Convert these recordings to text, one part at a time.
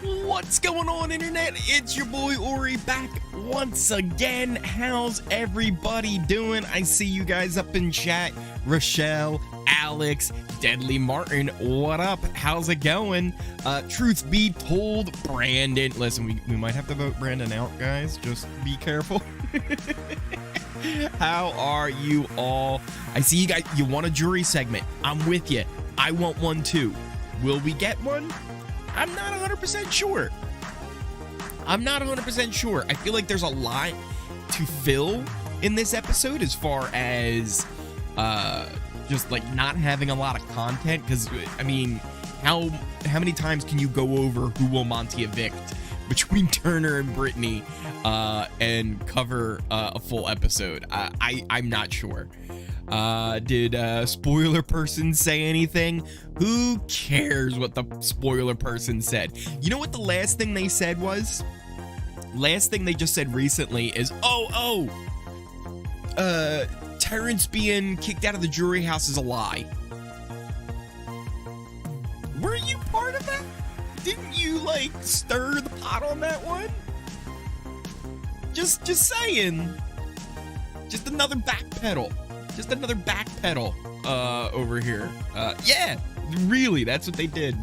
What's going on, internet? It's your boy Ori back once again. How's everybody doing? I see you guys up in chat. Rochelle, Alex, Deadly Martin, what up? How's it going? Truth be told, Brandon. Listen, we might have to vote Brandon out, guys. Just be careful. How are you all? I see you guys. You want a jury segment. I'm with you. I want one too. Will we get one? I'm not 100% sure. I'm not 100% sure. I feel like there's a lot to fill in this episode as far as just like not having a lot of content. Because I mean, how many times can you go over who will Monte evict between Turner and Brittany and cover a full episode? I'm not sure. Did spoiler person say anything? Who cares what the spoiler person said? You know what the last thing they said was? Last thing they just said recently is, Terrence being kicked out of the jury house is a lie. Were you part of that? Didn't you like stir the pot on that one? Just saying. Just another backpedal. Just another backpedal over here. Yeah, really, that's what they did.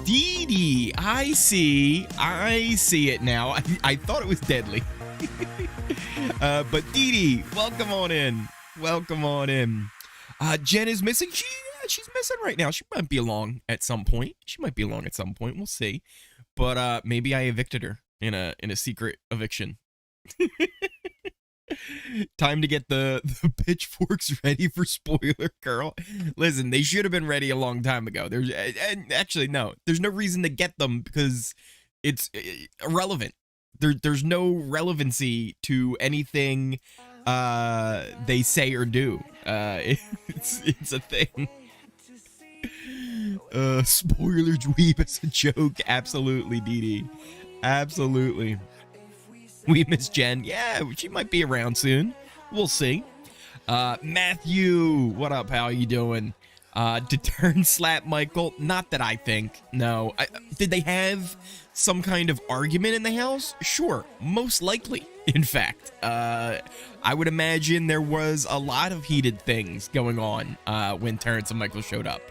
Dee Dee, I see it now. I thought it was Deadly. But Dee Dee, welcome on in. Jen is missing. She's missing right now. She might be along at some point. We'll see. But maybe I evicted her in a secret eviction. Time to get the pitchforks ready for spoiler girl. Listen, they should have been ready a long time ago. There's no reason to get them because it's irrelevant. There's no relevancy to anything they say or do. It's a thing. Spoiler dweeb as a joke. Absolutely, Dee Dee. Absolutely. We miss Jen. Yeah, she might be around soon. We'll see. Matthew, what up? How you doing? Did Turn slap Michael? Not that I think. No. Did they have some kind of argument in the house? Sure. Most likely, in fact. I would imagine there was a lot of heated things going on when Terrence and Michael showed up.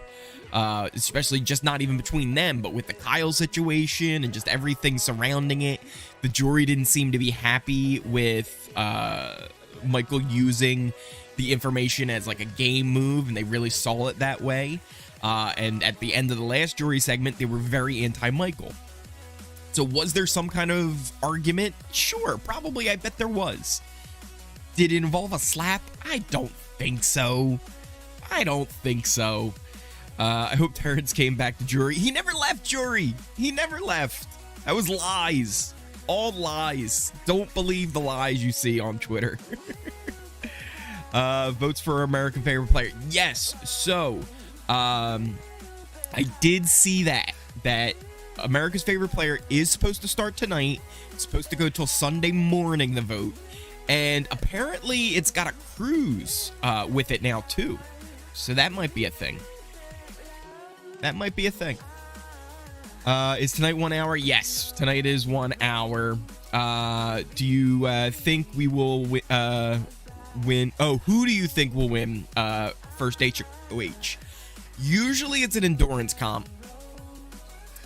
Especially just not even between them, but with the Kyle situation and just everything surrounding it. The jury didn't seem to be happy with Michael using the information as like a game move, and they really saw it that way. And at the end of the last jury segment, they were very anti-Michael. So was there some kind of argument? Sure, probably. I bet there was. Did it involve a slap? I don't think so. I hope Terrence came back to jury. He never left jury. That was lies. All lies. Don't believe the lies you see on Twitter. Votes for American favorite player. Yes. So, I did see that America's favorite player is supposed to start tonight. It's supposed to go till Sunday morning, the vote. And apparently it's got a cruise with it now too. So that might be a thing. Is tonight 1 hour? Yes, tonight is 1 hour. Do you think we will win? Oh, who do you think will win first HOH? Usually it's an endurance comp.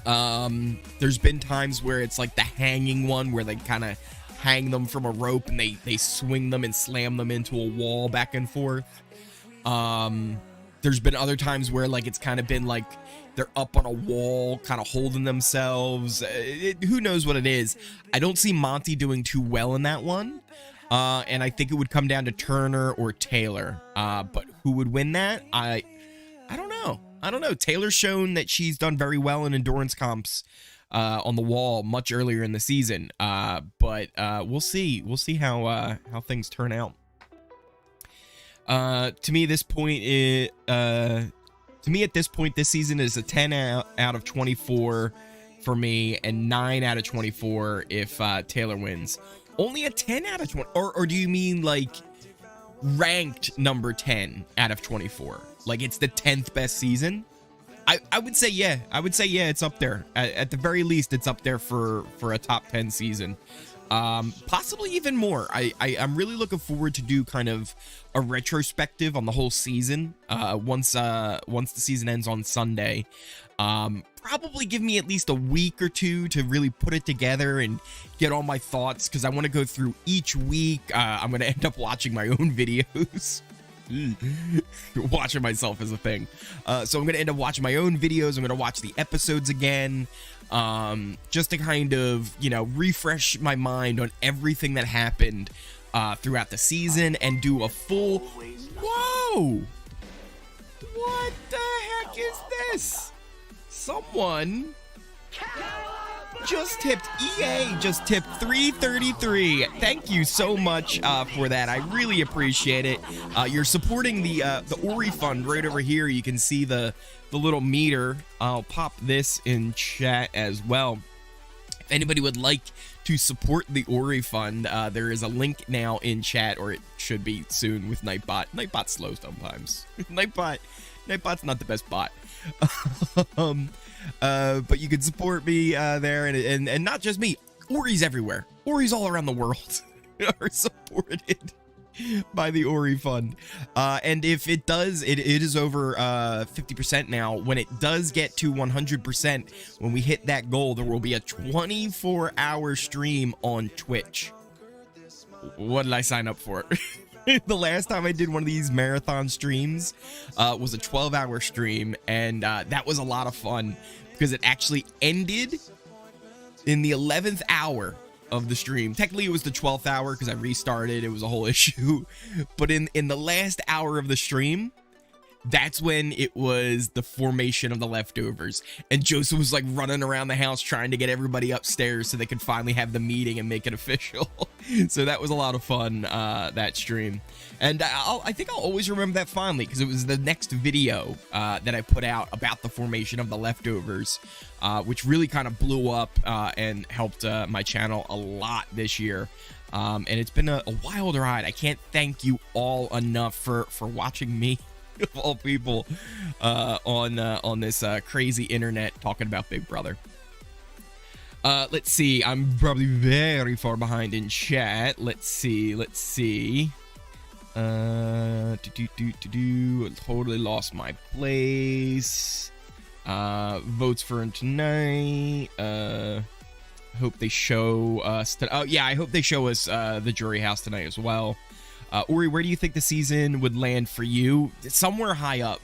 There's been times where it's like the hanging one where they kind of hang them from a rope and they swing them and slam them into a wall back and forth. There's been other times where like it's kind of been like they're up on a wall kind of holding themselves. Who knows what it is. I don't see Monte doing too well in that one. And I think it would come down to Turner or Taylor. But who would win that? I don't know. Taylor's shown that she's done very well in endurance comps on the wall much earlier in the season. But we'll see. We'll see how things turn out. To me, at this point, this season is a 10 out of 24 for me, and 9 out of 24 if Taylor wins. Only a 10 out of 20, or do you mean like ranked number 10 out of 24? Like it's the 10th best season? I would say yeah. I would say yeah. It's up there. At the very least, it's up there for a top 10 season. Possibly even more. I'm really looking forward to do kind of a retrospective on the whole season. Once the season ends on Sunday. Probably give me at least a week or two to really put it together and get all my thoughts, because I want to go through each week. I'm going to end up watching my own videos. Watching myself is a thing. So I'm going to end up watching my own videos. I'm going to watch the episodes again, just to kind of, refresh my mind on everything that happened throughout the season and do a full... Whoa! What the heck is this? Someone just tipped $3.33. Thank you so much for that. I really appreciate it. You're supporting the Ori Fund right over here. You can see the little meter. I'll pop this in chat as well. If anybody would like to support the Ori Fund, there is a link now in chat, or it should be soon, with Nightbot. Nightbot's slow sometimes. Nightbot's not the best bot. But you can support me there, and not just me. Ori's everywhere. Ori's all around the world are supported by the Ori Fund. And if it does, it is over 50% now. When it does get to 100%, when we hit that goal, there will be a 24-hour stream on Twitch. What did I sign up for? The last time I did one of these marathon streams was a 12-hour stream, and that was a lot of fun because it actually ended in the 11th hour of the stream. Technically, it was the 12th hour because I restarted. It was a whole issue. But in the last hour of the stream, that's when it was the formation of the leftovers. And Joseph was like running around the house trying to get everybody upstairs so they could finally have the meeting and make it official. So that was a lot of fun, that stream. And I think I'll always remember that fondly because it was the next video that I put out about the formation of the leftovers, which really kind of blew up and helped my channel a lot this year. And it's been a wild ride. I can't thank you all enough for watching me, of all people, on this crazy internet talking about Big Brother. Let's see. I'm probably very far behind in chat. Let's see. Totally lost my place. Votes for tonight. Hope they show us. Oh yeah, I hope they show us the Jury House tonight as well. Ori, where do you think the season would land for you? Somewhere high up.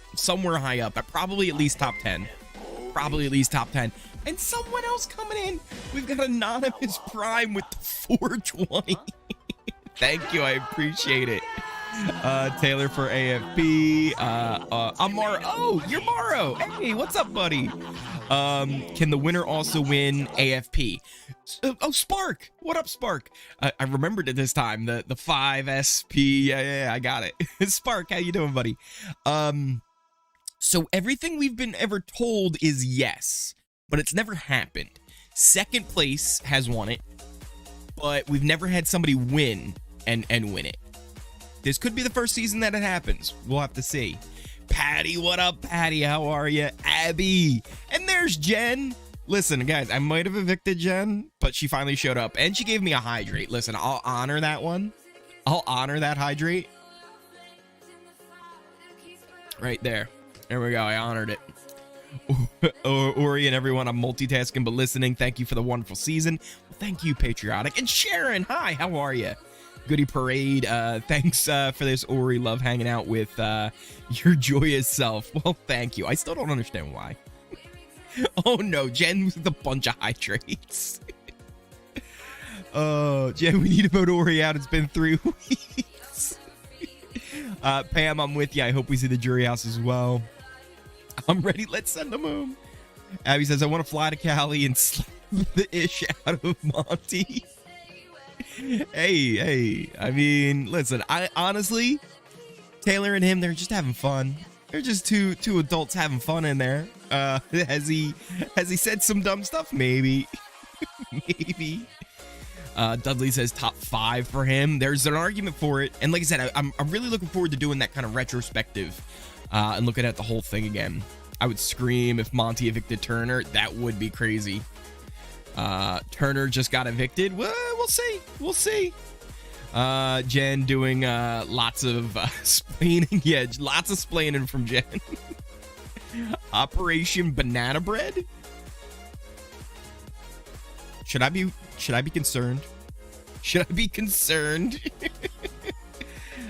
Probably at least top 10. And someone else coming in. We've got Anonymous Prime with the 420. Thank you. I appreciate it. Taylor for AFP. I'm Maro. Oh, you're Maro. Hey, what's up, buddy? Can the winner also win AFP? Oh, Spark. What up, Spark? I remembered it this time. The 5SP. Yeah, I got it. Spark, how you doing, buddy? So everything we've been ever told is yes, but it's never happened. Second place has won it, but we've never had somebody win and win it. This could be the first season that it happens. We'll have to see. Patty, what up, Patty? How are you? Abby. And there's Jen. Listen, guys, I might have evicted Jen, but she finally showed up, and she gave me a hydrate. Listen, I'll honor that one. I'll honor that hydrate. Right there. There we go. I honored it. Ori and everyone, I'm multitasking but listening. Thank you for the wonderful season. Well, thank you, Patriotic. And Sharon, hi, how are you? Goody Parade, thanks for this, Ori. Love hanging out with your joyous self. Well, thank you. I still don't understand why. Oh no, Jen with a bunch of hydrates. Oh, Jen, we need to vote Ori out. It's been 3 weeks. Pam, I'm with you. I hope we see the Jury House as well. I'm ready. Let's send them home. Abby says, I want to fly to Cali and slap the ish out of Monte. Hey, I mean, listen, I honestly, Taylor and him, they're just having fun. They're just two adults having fun in there. Has he said some dumb stuff? Maybe. Maybe. Dudley says top 5 for him. There's an argument for it. And like I said, I'm really looking forward to doing that kind of retrospective and looking at the whole thing again. I would scream if Monte evicted Turner. That would be crazy. Turner just got evicted. Well, we'll see. We'll see. Jen doing lots of splaining. Yeah, lots of splaining from Jen. Operation Banana Bread. Should I be concerned? Should I be concerned?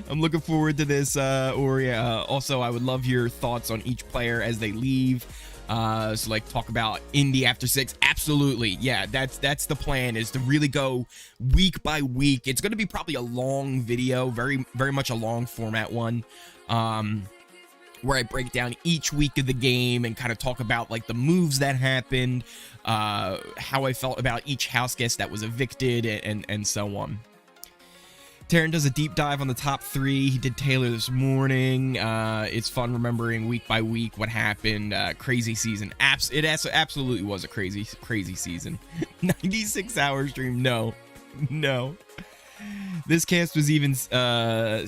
I'm looking forward to this, Ori. Also, I would love your thoughts on each player as they leave. So like talk about Indy after 6. Absolutely. Yeah, that's the plan, is to really go week by week. It's going to be probably a long video, very much a long format one. Where I break down each week of the game and kind of talk about like the moves that happened, how I felt about each house guest that was evicted, and so on. Taryn does a deep dive on the top 3. He did Taylor this morning. It's fun remembering week by week what happened. Crazy season. It absolutely was a crazy season. 96-hour stream. No. This cast was even semi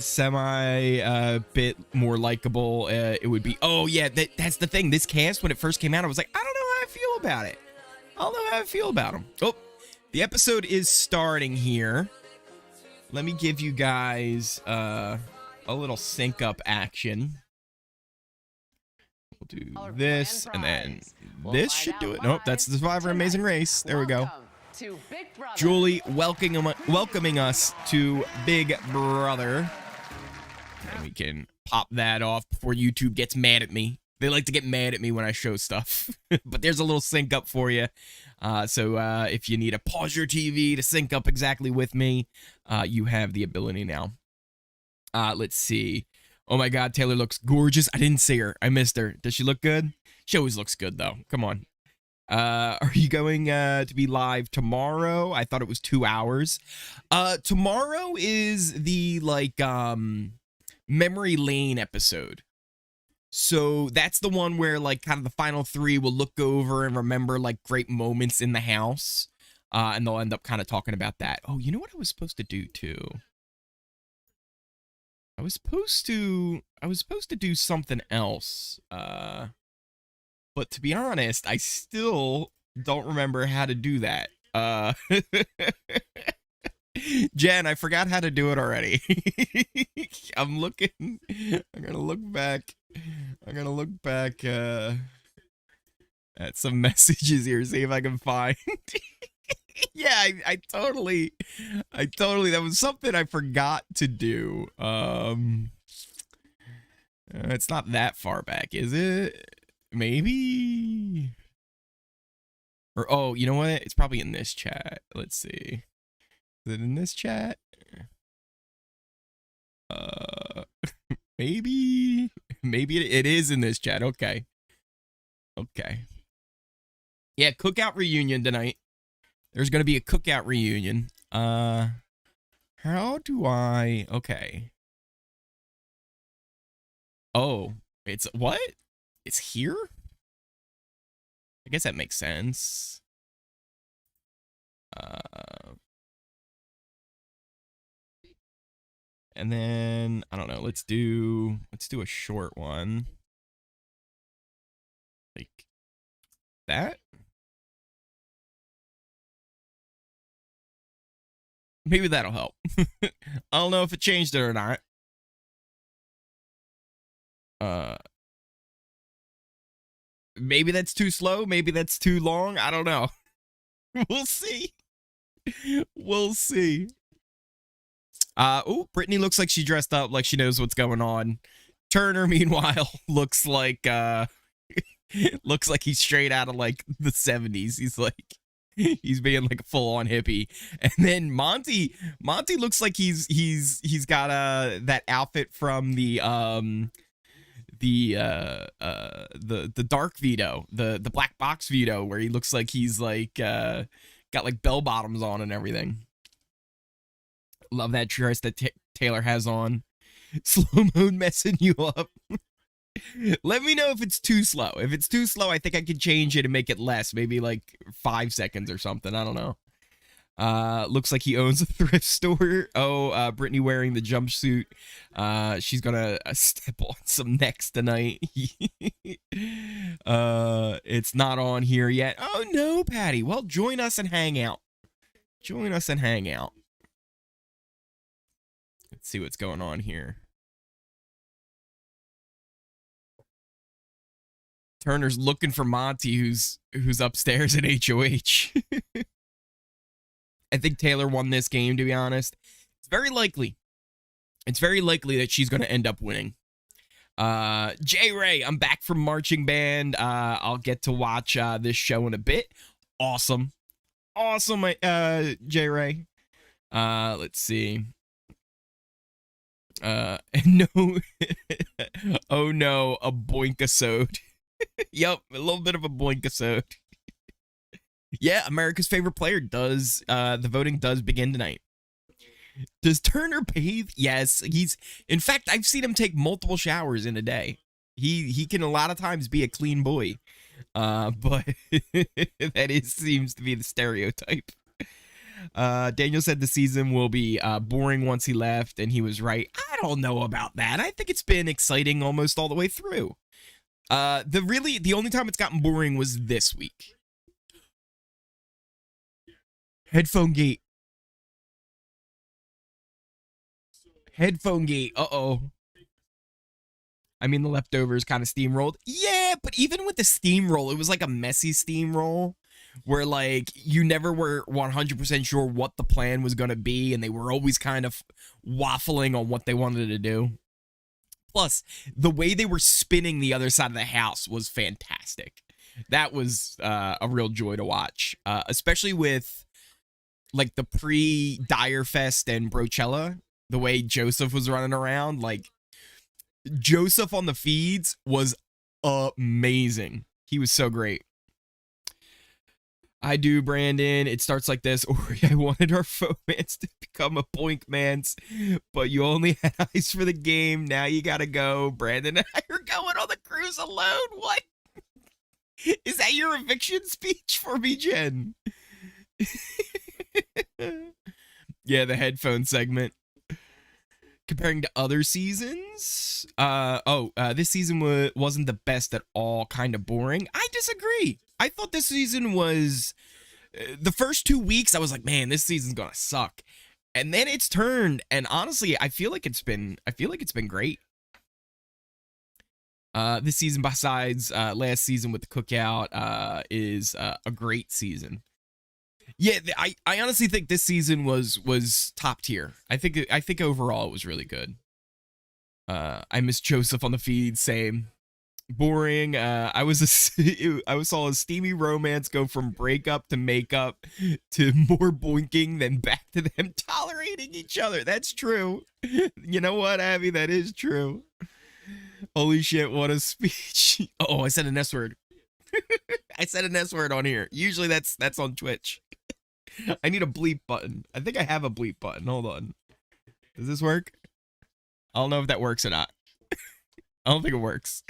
bit more likable. It would be. Oh yeah, that's the thing. This cast, when it first came out, I was like, I don't know how I feel about it. I don't know how I feel about them. Oh, the episode is starting here. Let me give you guys a little sync up action. We'll do this, and then this should do it. Nope, that's the Survivor Amazing Race. There we go. Julie welcoming us to Big Brother. And we can pop that off before YouTube gets mad at me. They like to get mad at me when I show stuff. But there's a little sync up for you. So if you need to pause your TV to sync up exactly with me, you have the ability now. Let's see. Oh my God, Taylor looks gorgeous. I didn't see her. I missed her. Does she look good? She always looks good though. Come on. Are you going to be live tomorrow? I thought it was 2 hours. Tomorrow is the memory lane episode. So that's the one where like kind of the final 3 will look over and remember like great moments in the house. And they'll end up kind of talking about that. Oh, you know what I was supposed to do too? I was supposed to do something else. But to be honest, I still don't remember how to do that. Jen, I forgot how to do it already. I'm gonna look back at some messages here, see if I can find. Yeah, I totally, that was something I forgot to do. It's not that far back, is it? Maybe? Or, oh, you know what? It's probably in this chat. Let's see. Is it in this chat? Maybe it is in this chat. Okay. Yeah, Cookout reunion tonight. There's going to be a Cookout reunion. How do I... Okay. Oh, it's what? It's here? I guess that makes sense. And then I don't know, let's do a short one. Like that? Maybe that'll help. I don't know if it changed it or not. Maybe that's too slow, maybe that's too long, I don't know. We'll see. We'll see. Oh, Brittany looks like she dressed up like she knows what's going on. Turner, meanwhile, looks like he's straight out of like the 70s. He's being like a full-on hippie. And then Monte looks like he's got that outfit from the dark veto, the black box veto, where he looks like he's like got like bell bottoms on and everything. Love that dress that Taylor has on. Slow mode messing you up. Let me know if it's too slow. If it's too slow, I think I could change it and make it less. Maybe like 5 seconds or something. I don't know. Looks like he owns a thrift store. Oh, Brittany wearing the jumpsuit. She's gonna step on some necks tonight. It's not on here yet. Oh no, Patty. Well, join us and hang out. Join us and hang out. Let's see what's going on here. Turner's looking for Monte, who's upstairs at HOH. I think Taylor won this game, to be honest. It's very likely. It's very likely that she's going to end up winning. J Ray, I'm back from marching band. I'll get to watch this show in a bit. Awesome. Awesome, J Ray. Let's see. No. Oh no, a boinkasode. Yep, a little bit of a boinkasode. Yeah, America's favorite player does. The voting does begin tonight. Does Turner bathe? Yes, in fact, I've seen him take multiple showers in a day. He can a lot of times be a clean boy. But that seems to be the stereotype. Daniel said the season will be boring once he left, and he was right. I don't know about that. I think it's been exciting almost all the way through. The only time it's gotten boring was this week. Headphone gate. Headphone gate. Uh-oh. I mean, the leftovers kind of steamrolled. Yeah, but even with the steamroll, it was like a messy steamroll where, like, you never were 100% sure what the plan was going to be, and they were always kind of waffling on what they wanted to do. Plus, the way they were spinning the other side of the house was fantastic. That was a real joy to watch, especially with, like, the pre-Dyer Fest and Brochella, the way Joseph was running around. Like, Joseph on the feeds was amazing. He was so great. I do, Brandon. It starts like this. Ori, I wanted our fomance to become a boink mans, but you only had eyes for the game. Now you gotta go. Brandon and I are going on the cruise alone. What? Is that your eviction speech for me, Jen? Yeah, the headphone segment. Comparing to other seasons, this season wasn't the best at all, kind of boring. I disagree. I thought this season was, the first 2 weeks, I was like, man, this season's gonna suck. And then it's turned, and honestly, I feel like it's been great. This season, besides last season with the Cookout, is a great season. Yeah, I honestly think this season was top tier. I think overall it was really good. I miss Joseph on the feed. Same. Boring. I saw a steamy romance go from breakup to makeup to more boinking, then back to them tolerating each other. That's true. You know what, Abby? That is true. Holy shit! What a speech. Oh, I said an S word. I said an S word on here. Usually that's on Twitch. I need a bleep button. I think I have a bleep button. Hold on. Does this work? I don't know if that works or not. I don't think it works.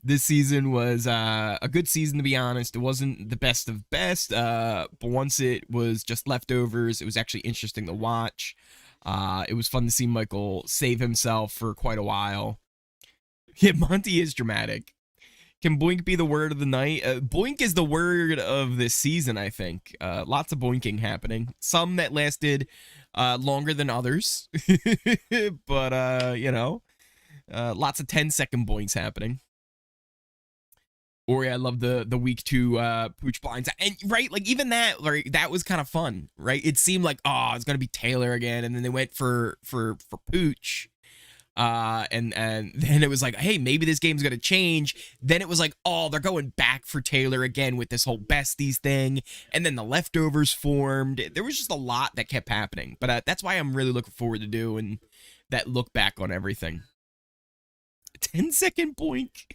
This season was a good season, to be honest. It wasn't the best of best, but once it was just leftovers, it was actually interesting to watch. It was fun to see Michael save himself for quite a while. Yeah, Monte is dramatic. Can boink be the word of the night? Boink is the word of this season, I think. Lots of boinking happening. Some that lasted longer than others. But, you know, lots of 10-second boinks happening. Ori, I love the week 2 pooch blinds. And, right, like, even that, like, that was kind of fun, right? It seemed like, oh, it's going to be Taylor again. And then they went for pooch. And then it was like, hey, maybe this game's gonna change. Then it was like, oh, they're going back for Taylor again with this whole besties thing, and then the leftovers formed. There was just a lot that kept happening, but that's why I'm really looking forward to doing that look back on everything. 10-second boink.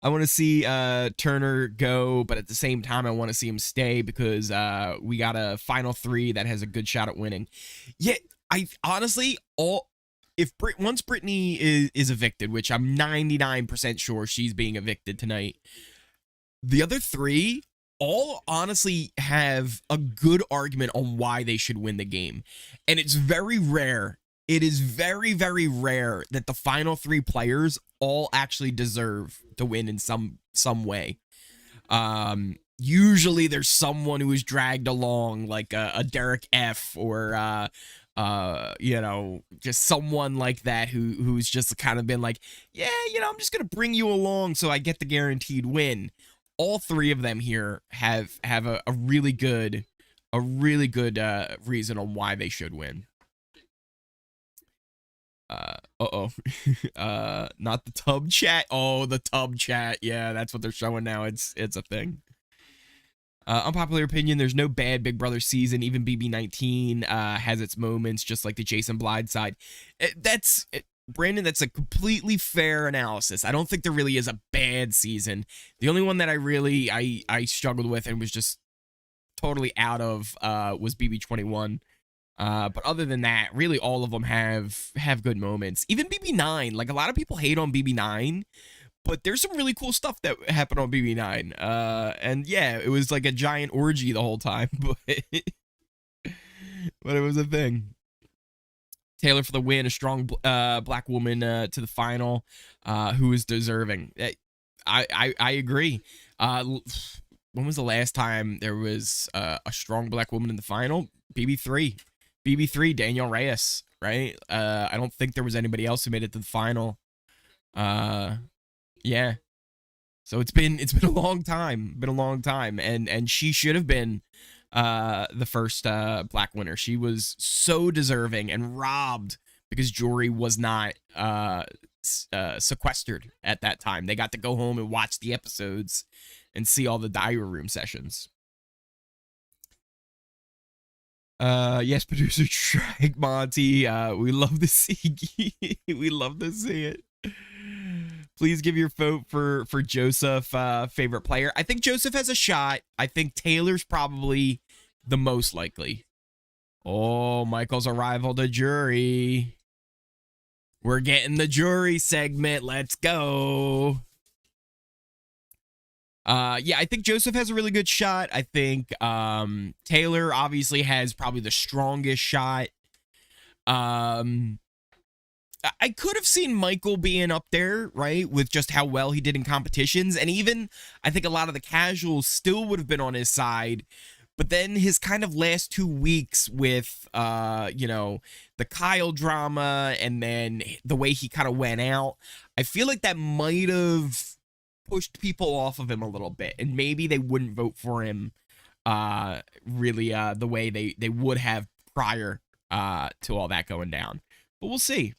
I want to see Turner go, but at the same time, I want to see him stay because we got a final 3 that has a good shot at winning. Yeah, I honestly once Brittany is evicted, which I'm 99% sure she's being evicted tonight, the other three all honestly have a good argument on why they should win the game. And it's very rare. It is very, very rare that the final three players all actually deserve to win in some way. Usually there's someone who is dragged along, like a Derek F, or you know, just someone like that who's just kind of been like, yeah, you know, I'm just gonna bring you along so I get the guaranteed win. All three of them here have a really good reason on why they should win. Not the tub chat. Oh, the tub chat. Yeah, that's what they're showing now. It's a thing. Unpopular opinion, there's no bad Big Brother season. Even BB19 has its moments, just like the Jason Blythe side. Brandon, that's a completely fair analysis. I don't think there really is a bad season. The only one that I struggled with and was just totally out of was BB21. But other than that, really all of them have good moments. Even BB9, like a lot of people hate on BB9, but there's some really cool stuff that happened on BB9. And yeah, it was like a giant orgy the whole time, but it was a thing. Taylor for the win, a strong black woman to the final, who is deserving. I agree. When was the last time there was a strong black woman in the final? BB3, Danielle Reyes, right? I don't think there was anybody else who made it to the final. Yeah. So it's been a long time. And she should have been the first black winner. She was so deserving and robbed because Jory was not sequestered at that time. They got to go home and watch the episodes and see all the diary room sessions. Yes, producer Shrek Monty. We love to see we love to see it. Please give your vote for Joseph, favorite player. I think Joseph has a shot. I think Taylor's probably the most likely. Oh, Michael's arrival to jury. We're getting the jury segment. Let's go. Yeah, I think Joseph has a really good shot. I think Taylor obviously has probably the strongest shot. I could have seen Michael being up there, right, with just how well he did in competitions. And even, I think a lot of the casuals still would have been on his side. But then his kind of last 2 weeks with, you know, the Kyle drama and then the way he kind of went out, I feel like that might have pushed people off of him a little bit. And maybe they wouldn't vote for him really the way they would have prior to all that going down. But we'll see.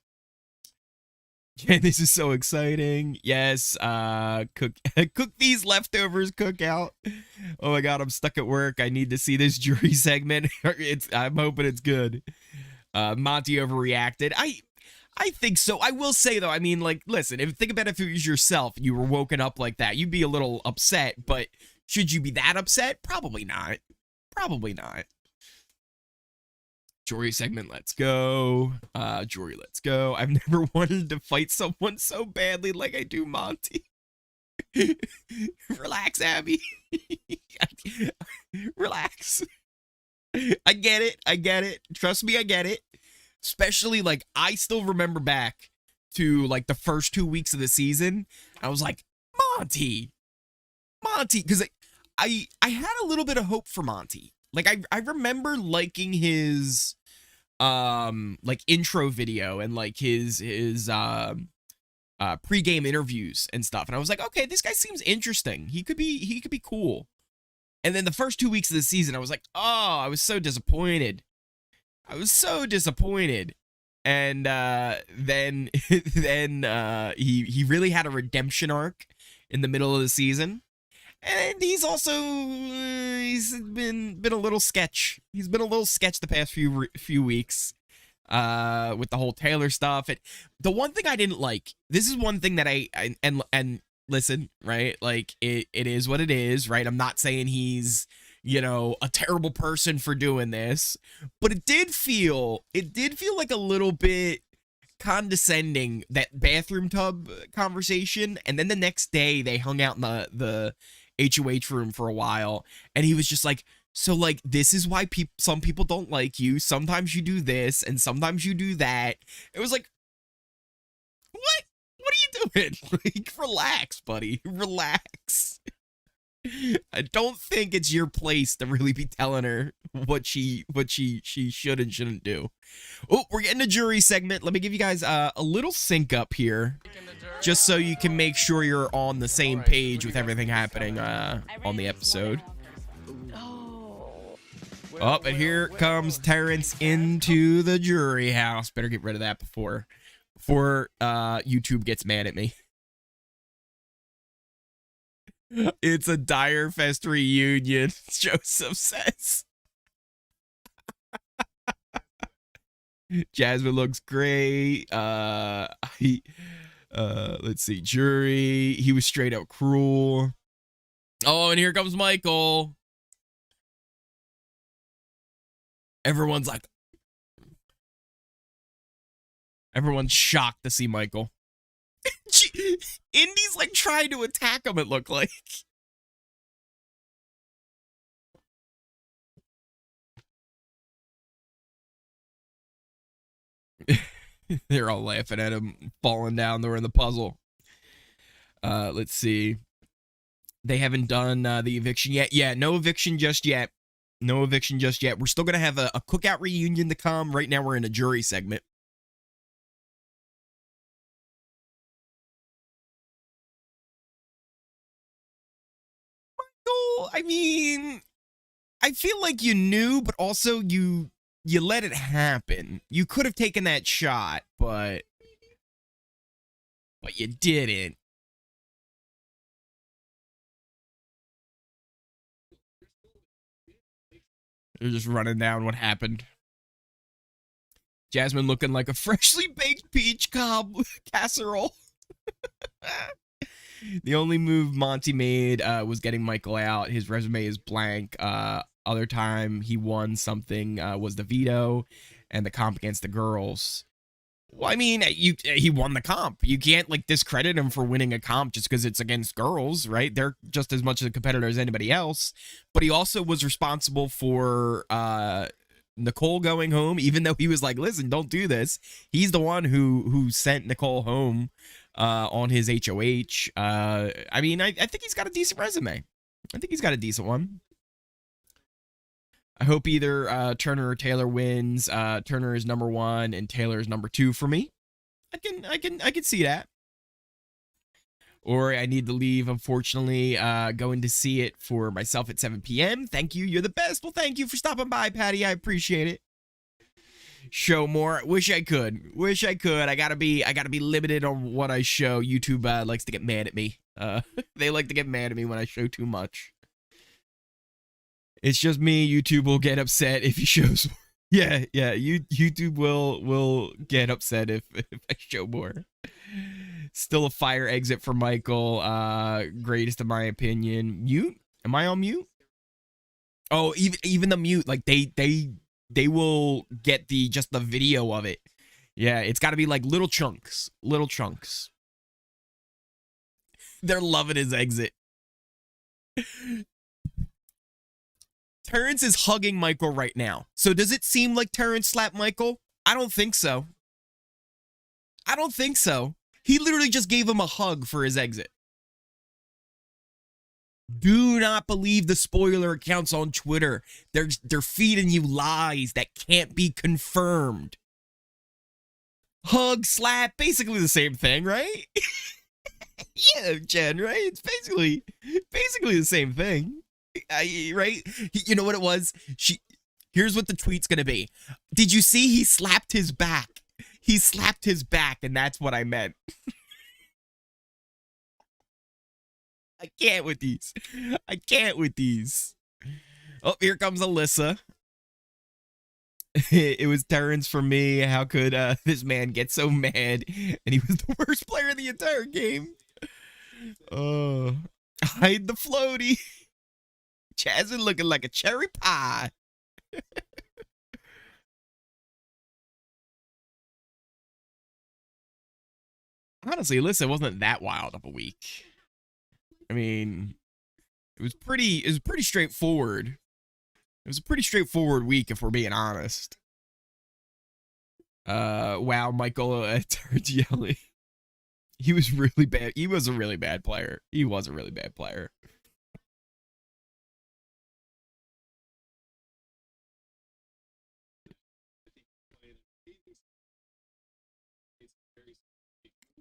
Yeah, this is so exciting. Yes, cook these leftovers, Cookout. Oh my god, I'm stuck at work. I need to see this jury segment. I'm hoping it's good. Monte overreacted. I think so. I will say though, I mean, like, listen, think about if it was yourself and you were woken up like that, you'd be a little upset, but should you be that upset? Probably not. Probably not. Jory segment, let's go. Jory, let's go. I've never wanted to fight someone so badly like I do Monty. Relax, Abby. Relax. I get it. Trust me, I get it. Especially, like, I still remember back to, like, the first 2 weeks of the season. I was like, Monty. Because I had a little bit of hope for Monty. Like, I remember liking his, like, intro video and, like, his pre-game interviews and stuff. And I was like, okay, this guy seems interesting. He could be cool. And then the first 2 weeks of the season, I was like, oh, I was so disappointed. And then he really had a redemption arc in the middle of the season. And he's also he's been a little sketch. He's been a little sketch the past few weeks with the whole Taylor stuff. The one thing I didn't like. This is one thing that and listen, right? Like it is what it is, right? I'm not saying he's, you know, a terrible person for doing this, but it did feel like a little bit condescending, that bathroom tub conversation, and then the next day they hung out in the HOH room for a while, and he was just like, so like, this is why some people don't like you. Sometimes you do this, and sometimes you do that. It was like, what? What are you doing? Like, relax, buddy. Relax. I don't think it's your place to really be telling her what she should and shouldn't do. Oh, we're getting a jury segment. Let me give you guys a little sync up here, just so you can make sure you're on the same page with everything happening on the episode. Oh, and here comes Terrence into the jury house. Better get rid of that before YouTube gets mad at me. It's a Dire Fest reunion, Joseph says. Jasmine looks great. Let's see, jury. He was straight up cruel. Oh, and here comes Michael. Everyone's shocked to see Michael. Indy's like trying to attack him, it looked like. They're all laughing at him, falling down. They're in the puzzle. Let's see. They haven't done the eviction yet. Yeah, no eviction just yet. No eviction just yet. We're still going to have a cookout reunion to come. Right now, we're in a jury segment. Michael, I mean, I feel like you knew, but also you let it happen. You could have taken that shot, but you didn't. They're just running down what happened. Jasmine looking like a freshly baked peach cob casserole. The only move Monte made was getting Michael out. His resume is blank. Other time he won something was the veto and the comp against the girls. Well, I mean, he won the comp. You can't like discredit him for winning a comp just because it's against girls, right? They're just as much of a competitor as anybody else. But he also was responsible for Nicole going home, even though he was like, listen, don't do this. He's the one who sent Nicole home on his HOH. I mean, I think he's got a decent resume. I think he's got a decent one. I hope either Turner or Taylor wins. Turner is number 1 and Taylor is number 2 for me. I can see that. Or I need to leave, unfortunately. Going to see it for myself at 7 p.m. Thank you. You're the best. Well, thank you for stopping by, Patty. I appreciate it. Show more. Wish I could. I gotta be limited on what I show. YouTube likes to get mad at me. They like to get mad at me when I show too much. It's just me. YouTube will get upset if he shows. Yeah. YouTube will get upset if I show more. Still a fire exit for Michael. Greatest in my opinion. Mute? Am I on mute? Oh, even the mute. Like they will get just the video of it. Yeah, it's got to be like little chunks. Little chunks. They're loving his exit. Terrence is hugging Michael right now. So does it seem like Terrence slapped Michael? I don't think so. He literally just gave him a hug for his exit. Do not believe the spoiler accounts on Twitter. They're feeding you lies that can't be confirmed. Hug, slap, basically the same thing, right? Yeah, Jen, right? It's basically the same thing. Right? You know what it was? Here's what the tweet's gonna be. Did you see he slapped his back? He slapped his back, and that's what I meant. I can't with these. Oh, here comes Alyssa. It was Terrence for me. How could this man get so mad? And he was the worst player in the entire game. Hide the floaty. Jasmine looking like a cherry pie. Honestly, listen, it wasn't that wild of a week. I mean, it was pretty straightforward. It was a pretty straightforward week, if we're being honest. Wow, Michael turned yelling. He was really bad. He was a really bad player. He was a really bad player.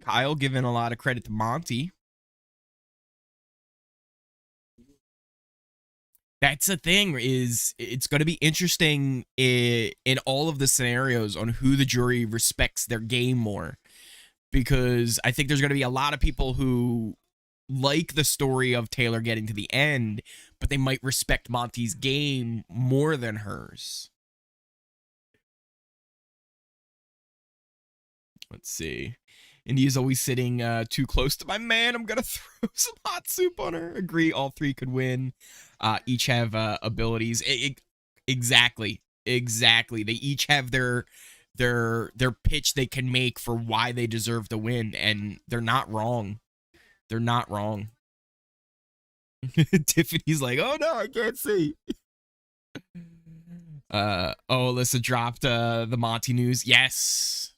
Kyle giving a lot of credit to Monte. That's the thing, is it's going to be interesting in all of the scenarios on who the jury respects their game more. Because I think there's going to be a lot of people who like the story of Taylor getting to the end, but they might respect Monte's game more than hers. Let's see. India's always sitting too close to my man. I'm going to throw some hot soup on her. Agree, all three could win. Each have abilities. Exactly. They each have their pitch they can make for why they deserve to win, and they're not wrong. They're not wrong. Tiffany's like, oh no, I can't see. Alyssa dropped the Monte news. Yes.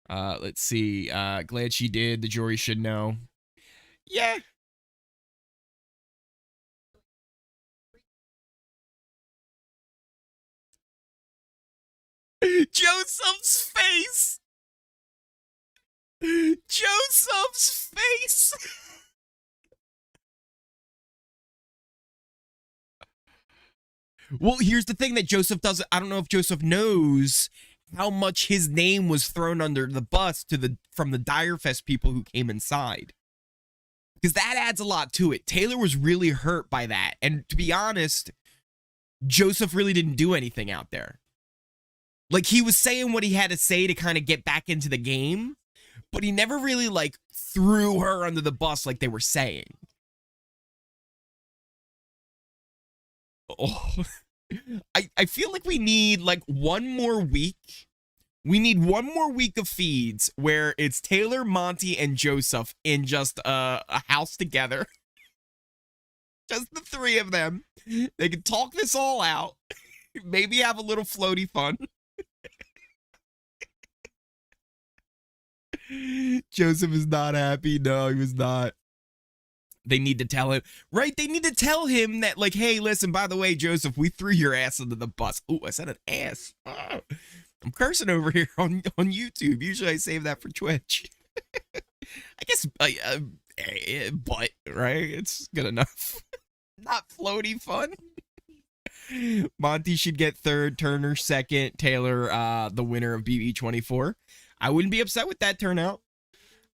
Let's see. Glad she did. The jury should know. Yeah. Joseph's face. Joseph's face. Well, here's the thing that Joseph doesn't. I don't know if Joseph knows how much his name was thrown under the bus from the Dire Fest people who came inside. Because that adds a lot to it. Taylor was really hurt by that. And to be honest, Joseph really didn't do anything out there. Like, he was saying what he had to say to kind of get back into the game, but he never really, like, threw her under the bus like they were saying. Oh, I feel like we need, like, one more week. We need one more week of feeds where it's Taylor, Monte, and Joseph in just a house together. Just the three of them. They can talk this all out. Maybe have a little floaty fun. Joseph is not happy. No, he was not. They need to tell him, right? They need to tell him that, like, hey, listen, by the way, Joseph, we threw your ass under the bus. Oh, I said an ass. Oh, I'm cursing over here on YouTube. Usually I save that for Twitch. I guess, but, right? It's good enough. Not floaty fun. Monte should get third, Turner second, Taylor the winner of BB24. I wouldn't be upset with that turnout.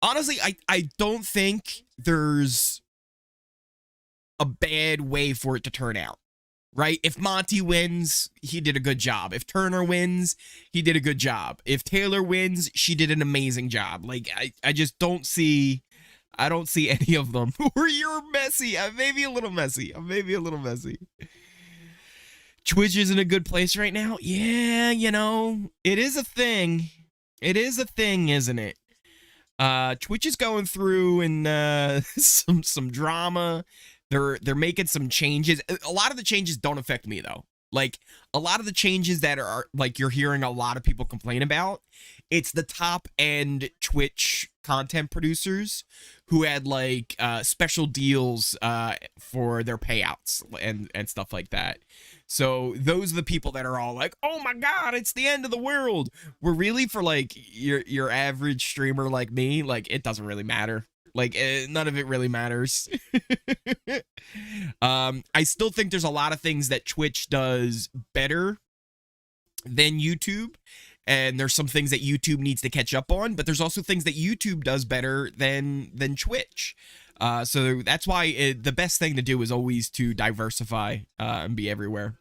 Honestly, I don't think there's a bad way for it to turn out, right? If Monte wins, he did a good job. If Turner wins, he did a good job. If Taylor wins, she did an amazing job. Like, I just don't see, I don't see any of them. Or you're messy. Maybe a little messy. Twitch is in a good place right now. Yeah, you know, it is a thing. It is a thing, isn't it? Twitch is going through and some drama. They're making some changes. A lot of the changes don't affect me though. Like, a lot of the changes that are, like, you're hearing a lot of people complain about, it's the top end Twitch content producers who had, like, special deals for their payouts and stuff like that. So those are the people that are all like, oh my God, it's the end of the world. We're really, for, like, your average streamer like me, like, it doesn't really matter. Like, none of it really matters. I still think there's a lot of things that Twitch does better than YouTube. And there's some things that YouTube needs to catch up on. But there's also things that YouTube does better than Twitch. So that's why the best thing to do is always to diversify and be everywhere.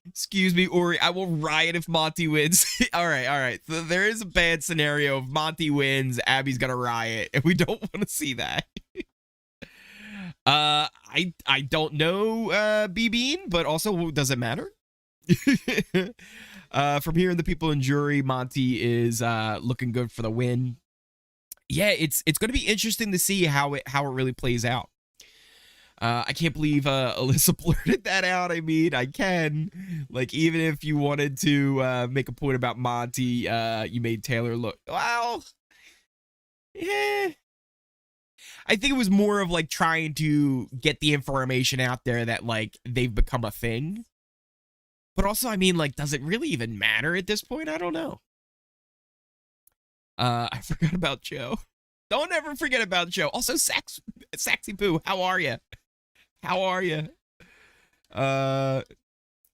Excuse me, Ori. I will riot if Monte wins. all right. So there is a bad scenario. If Monte wins, Abby's gonna riot, and we don't want to see that. I don't know, B-Bean, but also, does it matter? From hearing the people in jury, Monte is looking good for the win. Yeah, it's going to be interesting to see how it really plays out. I can't believe Alyssa blurted that out. I mean, I can. Like, even if you wanted to make a point about Monte, you made Taylor look, well, yeah. I think it was more of like trying to get the information out there that like they've become a thing. But also, I mean, like, does it really even matter at this point? I don't know. I forgot about Joe. Don't ever forget about Joe. Also, Saxy Poo, how are you? How are you?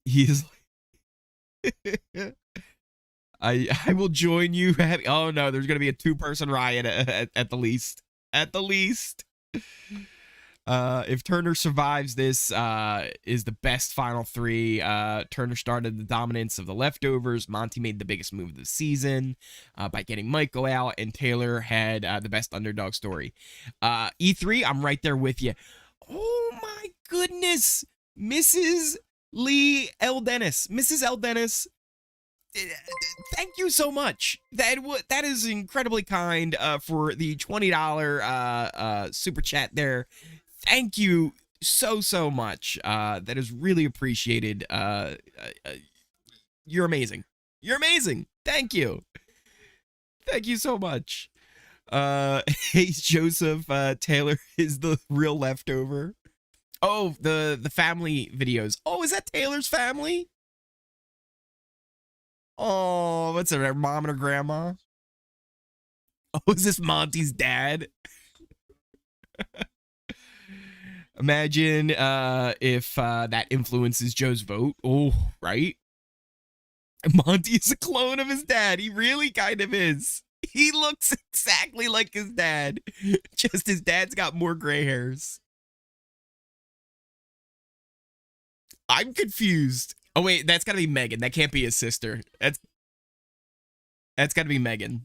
He's like, I will join you. Oh no, there's gonna be a 2-person riot at the least. At the least. If Turner survives this, is the best final 3. Turner started the dominance of the leftovers. Monte made the biggest move of the season by getting Michael out, and Taylor had the best underdog story. E3, I'm right there with you. Oh my goodness, Mrs. Lee L. Dennis. Mrs. L. Dennis, thank you so much. That is incredibly kind for the $20 super chat there. Thank you so much. That is really appreciated. You're amazing. You're amazing. Thank you. Thank you so much. Hey Joseph, Taylor is the real leftover. Oh, the family videos. Oh, is that Taylor's family? Oh, what's it, her mom and her grandma? Oh, is this Monte's dad? Imagine if that influences Joe's vote. Oh, right? Monte is a clone of his dad. He really kind of is. He looks exactly like his dad. Just his dad's got more gray hairs. I'm confused. Oh, wait, that's got to be Megan. That can't be his sister. That's got to be Megan.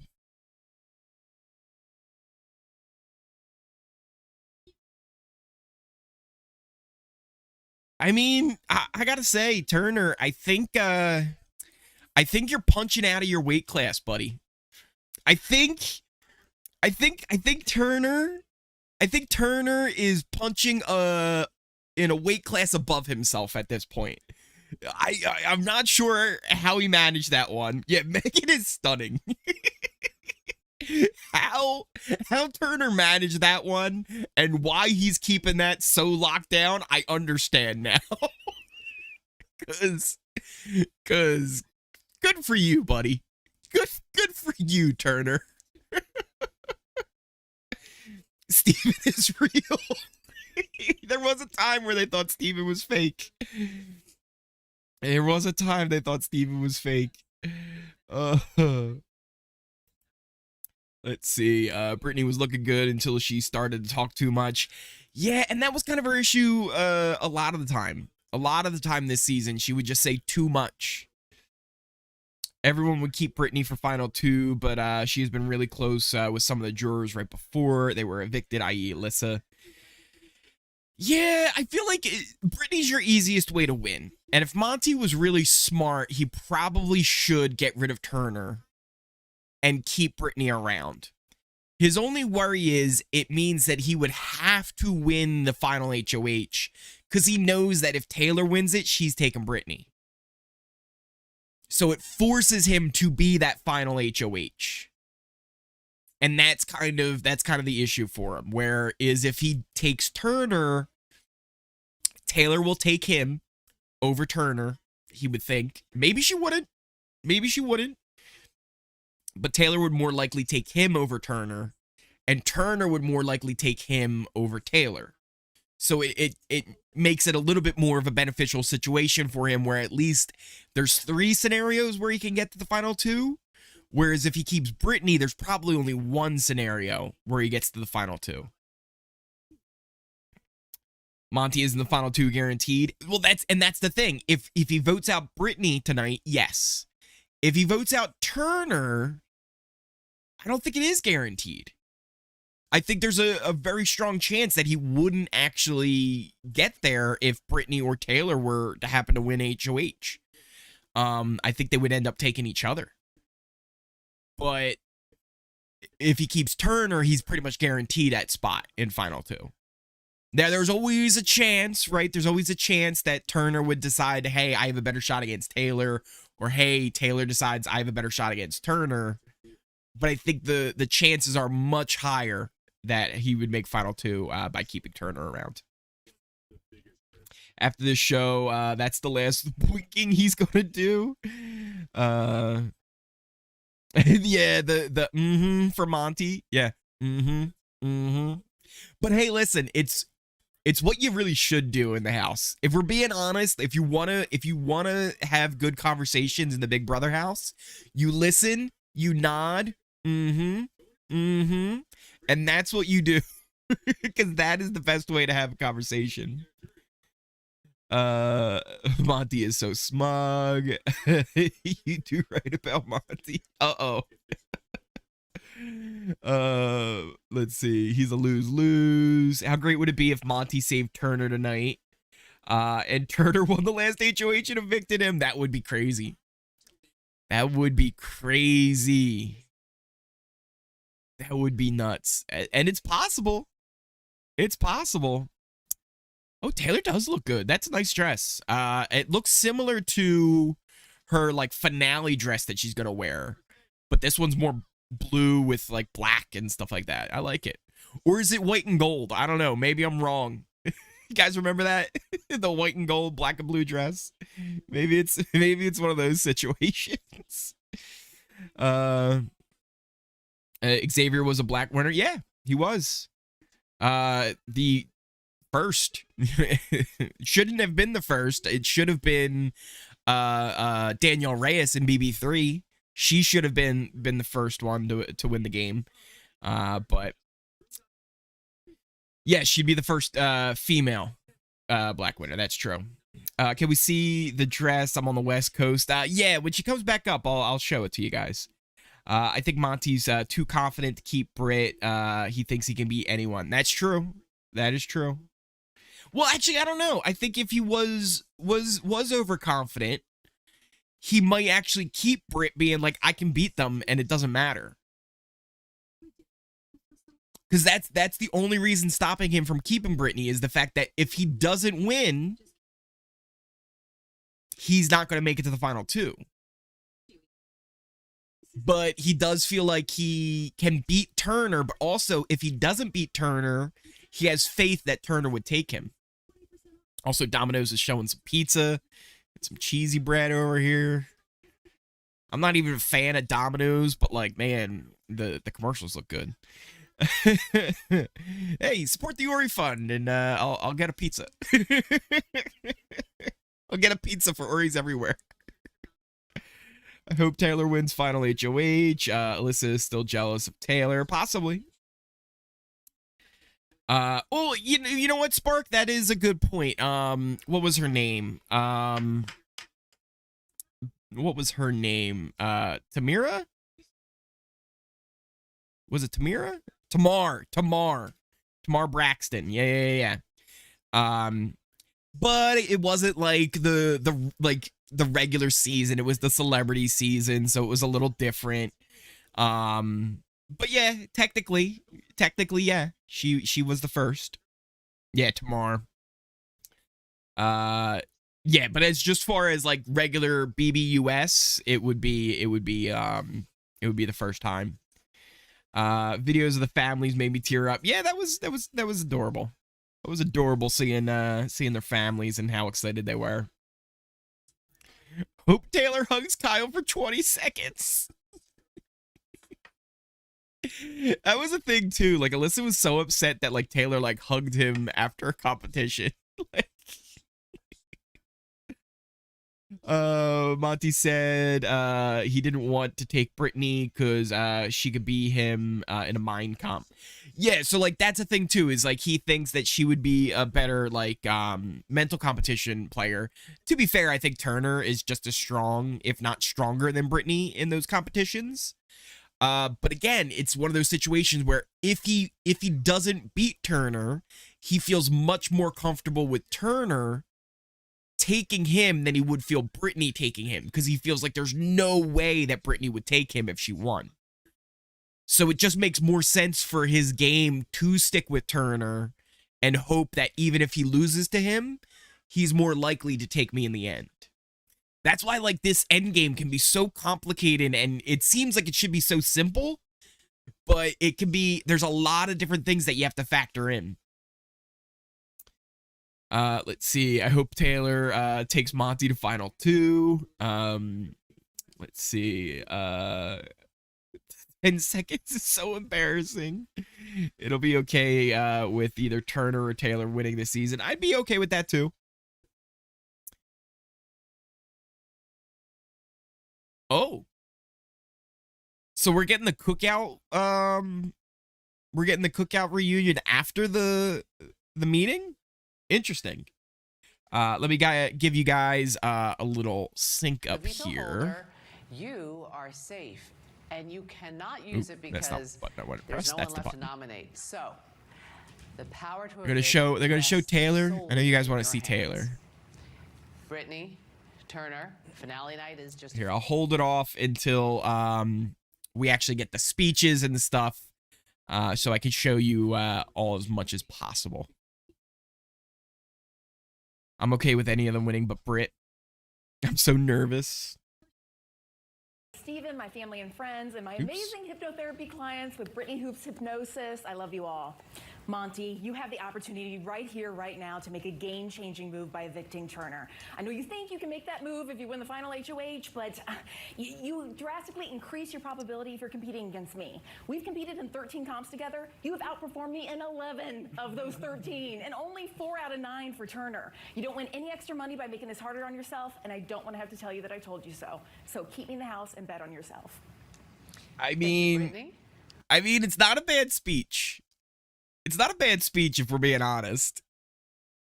I mean, I got to say, Turner, I think you're punching out of your weight class, buddy. I think Turner is punching in a weight class above himself at this point. I'm not sure how he managed that one. Yeah, Megan is stunning. How Turner managed that one and why he's keeping that so locked down, I understand now. Cause good for you, buddy. Good for you, Turner. Steven is real. There was a time where they thought Steven was fake. There was a time they thought Steven was fake. Let's see. Brittany was looking good until she started to talk too much. Yeah, and that was kind of her issue a lot of the time. A lot of the time this season, she would just say too much. Everyone would keep Brittany for final 2, but she has been really close with some of the jurors right before they were evicted, i.e. Alyssa. Yeah, I feel like Brittany's your easiest way to win. And if Monte was really smart, he probably should get rid of Turner and keep Brittany around. His only worry is it means that he would have to win the final HOH because he knows that if Taylor wins it, she's taking Brittany. So it forces him to be that final HOH. And that's kind of the issue for him. Whereas if he takes Turner, Taylor will take him over Turner, he would think. Maybe she wouldn't. But Taylor would more likely take him over Turner, and Turner would more likely take him over Taylor. So it makes it a little bit more of a beneficial situation for him, where at least there's 3 scenarios where he can get to the final 2. Whereas if he keeps Brittany, there's probably only 1 scenario where he gets to the final 2. Monte is in the final 2 guaranteed. Well, that's the thing. If he votes out Brittany tonight, yes. If he votes out Turner, I don't think it is guaranteed. I think there's a very strong chance that he wouldn't actually get there if Brittany or Taylor were to happen to win HOH. I think they would end up taking each other. But if he keeps Turner, he's pretty much guaranteed that spot in final two. Now, there's always a chance, right? There's always a chance that Turner would decide, hey, I have a better shot against Taylor, or hey, Taylor decides I have a better shot against Turner. But I think the chances are much higher that he would make final two by keeping Turner around. After this show, that's the last winking he's gonna do. Yeah, the for Monte. Yeah. But hey, listen, it's what you really should do in the house. If we're being honest, if you wanna have good conversations in the Big Brother house, you listen, you nod, and that's what you do. Because that is the best way to have a conversation. Monte is so smug. You do right about Monte. Let's see. He's a lose-lose. How great would it be if Monte saved Turner tonight? And Turner won the last HOH and evicted him? That would be crazy. That would be crazy. That would be nuts. And it's possible. It's possible. Oh, Taylor does look good. That's a nice dress. It looks similar to her like finale dress that she's gonna wear, but this one's more blue with like black and stuff like that. I like it. Or is it white and gold? I don't know. Maybe I'm wrong. You guys remember that? The white and gold, black and blue dress. Maybe it's one of those situations. Xavier was a black winner. Yeah, he was. The first shouldn't have been the first. It should have been Danielle Reyes in BB3. She should have been the first one to win the game. But yeah, she'd be the first female black winner. That's true. Can we see the dress? I'm on the West Coast. Yeah, when she comes back up, I'll show it to you guys. I think Monte's too confident to keep Britt. He thinks he can beat anyone. That's true. That is true. Well, actually, I don't know. I think if he was overconfident, he might actually keep Britt being like, I can beat them and it doesn't matter. Because that's the only reason stopping him from keeping Brittany is the fact that if he doesn't win, he's not going to make it to the final two. But he does feel like he can beat Turner, but also if he doesn't beat Turner, he has faith that Turner would take him. Also, Domino's is showing some pizza and some cheesy bread over here. I'm not even a fan of Domino's, but like, man, the commercials look good. Hey, support the Ori Fund, and I'll get a pizza. I'll get a pizza for Oris everywhere. I hope Taylor wins final HOH. Alyssa is still jealous of Taylor, possibly. Oh, you know what, Spark? That is a good point. What was her name? What was her name? Tamira? Was it Tamira? Tamar Braxton. Yeah. But it wasn't like the regular season. It was the celebrity season, so it was a little different. But yeah, technically, yeah, she was the first. Yeah, Tamar. Yeah, but as just far as like regular BBUS, it would be the first time. Videos of the families made me tear up. Yeah, that was adorable. It was adorable seeing their families and how excited they were. Hope Taylor hugs Kyle for 20 seconds. That was a thing too. Like Alyssa was so upset that like Taylor like hugged him after a competition. Like, Monte said he didn't want to take Brittany because she could be him in a mind comp. Yeah, so like that's a thing too, is like he thinks that she would be a better like mental competition player. To be fair, I think Turner is just as strong, if not stronger, than Brittany in those competitions. But again, it's one of those situations where if he doesn't beat Turner, he feels much more comfortable with Turner taking him than he would feel Brittany taking him, because he feels like there's no way that Brittany would take him if she won. So it just makes more sense for his game to stick with Turner and hope that even if he loses to him, he's more likely to take me in the end. That's why, like, this end game can be so complicated, and it seems like it should be so simple, but it can be, there's a lot of different things that you have to factor in. Let's see. I hope Taylor takes Monte to final 2. Let's see. 10 seconds is so embarrassing. It'll be okay with either Turner or Taylor winning this season. I'd be okay with that too. Oh. So we're getting the cookout reunion after the meeting? Interesting. Let me give you guys a little sync up here. You are safe, and you cannot use it because there's no one left to nominate. So, the power to they're gonna show Taylor. I know you guys want to see Taylor. Brittany, Turner, finale night is just here. I'll hold it off until we actually get the speeches and the stuff, so I can show you all as much as possible. I'm okay with any of them winning but Britt. I'm so nervous. Steven, my family and friends, and my amazing hypnotherapy clients with Brittany Hoops Hypnosis. I love you all. Monte, you have the opportunity right here, right now, to make a game-changing move by evicting Turner. I know you think you can make that move if you win the final HOH, but you drastically increase your probability for competing against me. We've competed in 13 comps together. You have outperformed me in 11 of those 13, and only 4 out of 9 for Turner. You don't win any extra money by making this harder on yourself, and I don't want to have to tell you that I told you so. So keep me in the house and bet on yourself. I mean, it's not a bad speech. It's not a bad speech if we're being honest.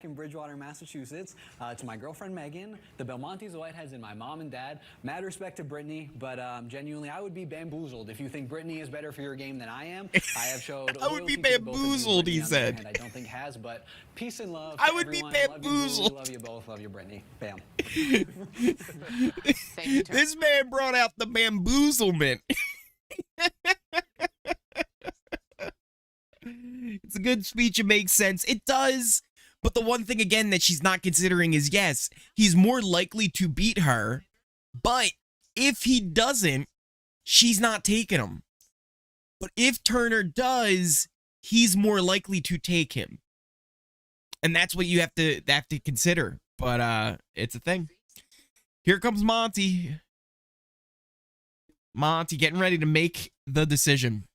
In Bridgewater, Massachusetts, to my girlfriend Megan, the Belmontes, the Whiteheads, and my mom and dad. Mad respect to Brittany, but genuinely, I would be bamboozled if you think Brittany is better for your game than I am. I have showed. I would be bamboozled, he said. I don't think has, but peace and love. I would be bamboozled. Love you both. Love you, Brittany. Bam. This man brought out the bamboozlement. It's a good speech. It makes sense. It does. But the one thing, again, that she's not considering is, yes, he's more likely to beat her. But if he doesn't, she's not taking him. But if Turner does, he's more likely to take him. And that's what you have to consider. But it's a thing. Here comes Monte. Monte getting ready to make the decision.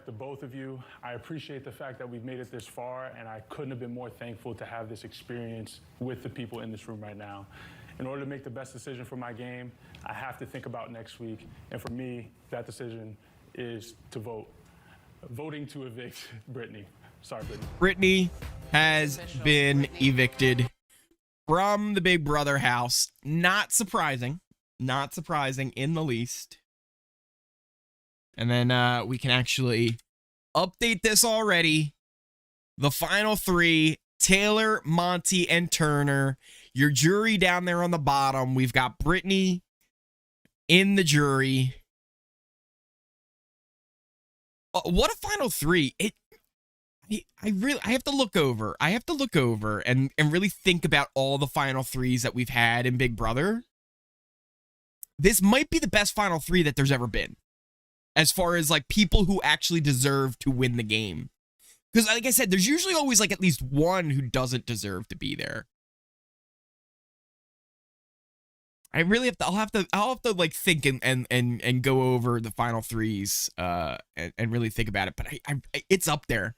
To both of you, I appreciate the fact that we've made it this far, and I couldn't have been more thankful to have this experience with the people in this room right now. In order to make the best decision for my game, I have to think about next week, and for me, that decision is to vote. Voting to evict Brittany. Sorry, Brittany. Brittany has been evicted from the Big Brother house. Not surprising. Not surprising in the least. And then we can actually update this already. The final 3, Taylor, Monte, and Turner. Your jury down there on the bottom. We've got Brittany in the jury. What a final 3. I have to look over. I have to look over and really think about all the final 3s that we've had in Big Brother. This might be the best final 3 that there's ever been, as far as like people who actually deserve to win the game. Because like I said, there's usually always like at least one who doesn't deserve to be there. I really have to, I'll have to like think and go over the final 3s and really think about it. But it's up there.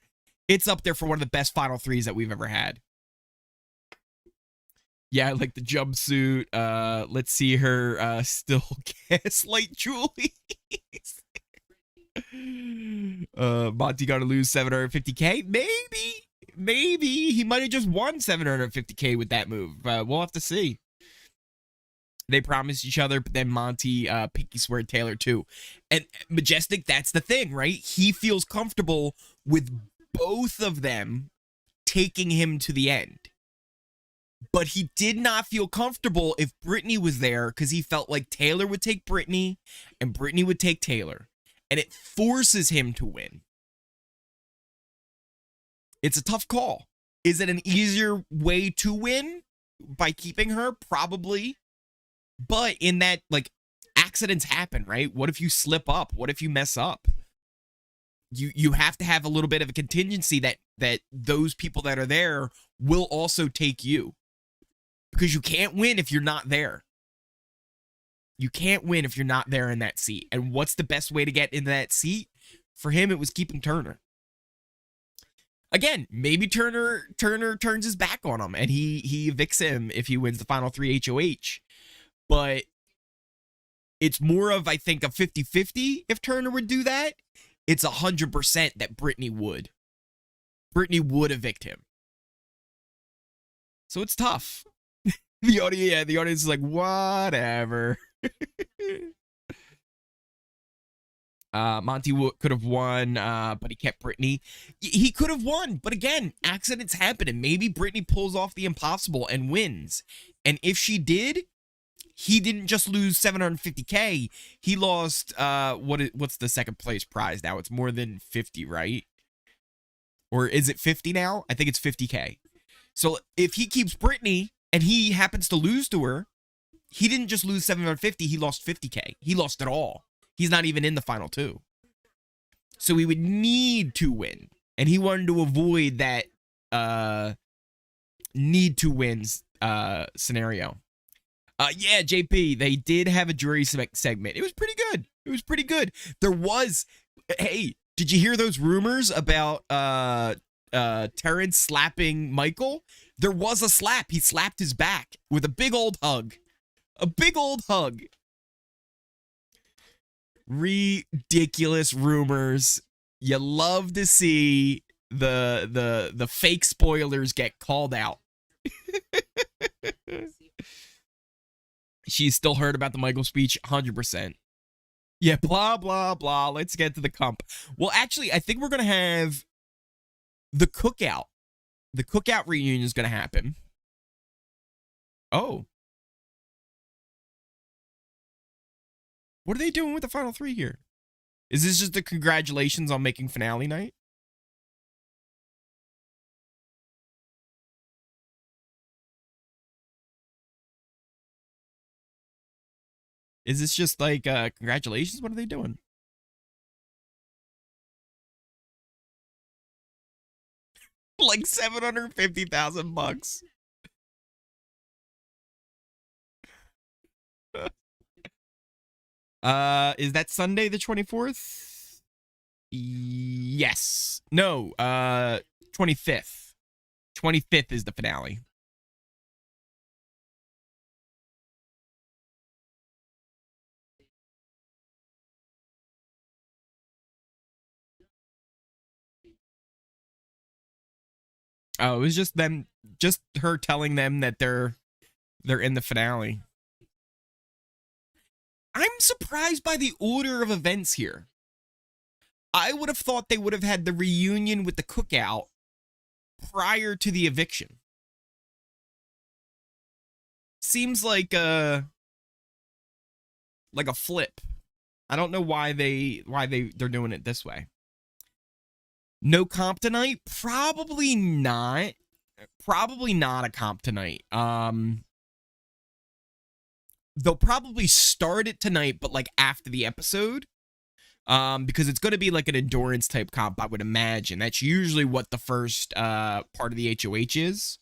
It's up there for one of the best final 3s that we've ever had. Yeah, I like the jumpsuit. Let's see her still gaslight Julie. Monte got to lose 750K. Maybe he might have just won 750K with that move. We'll have to see. They promised each other, but then Monte pinky swear Taylor too. And Majestic, that's the thing, right? He feels comfortable with both of them taking him to the end. But he did not feel comfortable if Brittany was there because he felt like Taylor would take Brittany and Brittany would take Taylor. And it forces him to win. It's a tough call. Is it an easier way to win by keeping her? Probably. But in that, like, accidents happen, right? What if you slip up? What if you mess up? You have to have a little bit of a contingency that those people that are there will also take you. Because you can't win if you're not there. You can't win if you're not there in that seat. And what's the best way to get into that seat? For him, it was keeping Turner. Again, maybe Turner turns his back on him and he evicts him if he wins the final 3 HOH. But it's more of, I think, a 50-50 if Turner would do that. It's 100% that Brittany would. Brittany would evict him. So it's tough. The audience is like, whatever. Monte could have won, but he kept Brittany. He could have won, but again, accidents happen, and maybe Brittany pulls off the impossible and wins. And if she did, he didn't just lose $750K. He lost what's the second place prize now? It's more than 50, right? Or is it 50 now? I think it's 50K. So if he keeps Brittany and he happens to lose to her, he didn't just lose 750, he lost 50K. He lost it all. He's not even in the final 2. So he would need to win. And he wanted to avoid that need to win scenario. Yeah, JP, they did have a jury segment. It was pretty good. It was pretty good. There was, hey, did you hear those rumors about Terrence slapping Michael? There was a slap. He slapped his back with a big old hug. A big old hug. Ridiculous rumors. You love to see the fake spoilers get called out. She's still heard about the Michael speech, 100%. Yeah, blah, blah, blah. Let's get to the comp. Well, actually, I think we're going to have the Cookout. The Cookout reunion is going to happen. Oh. What are they doing with the final 3 here? Is this just a congratulations on making finale night? Is this just like, congratulations? What are they doing? Like $750,000. Is that Sunday the 24th? Yes. No, 25th. 25th is the finale. Oh, it was just them, just her telling them that they're in the finale. I'm surprised by the order of events here. I would have thought they would have had the reunion with the Cookout prior to the eviction. Seems like a flip. I don't know why they're doing it this way. No comp tonight? Probably not. Probably not a comp tonight. They'll probably start it tonight, but like after the episode. Because it's going to be like an endurance type comp, I would imagine. That's usually what the first part of the HOH is.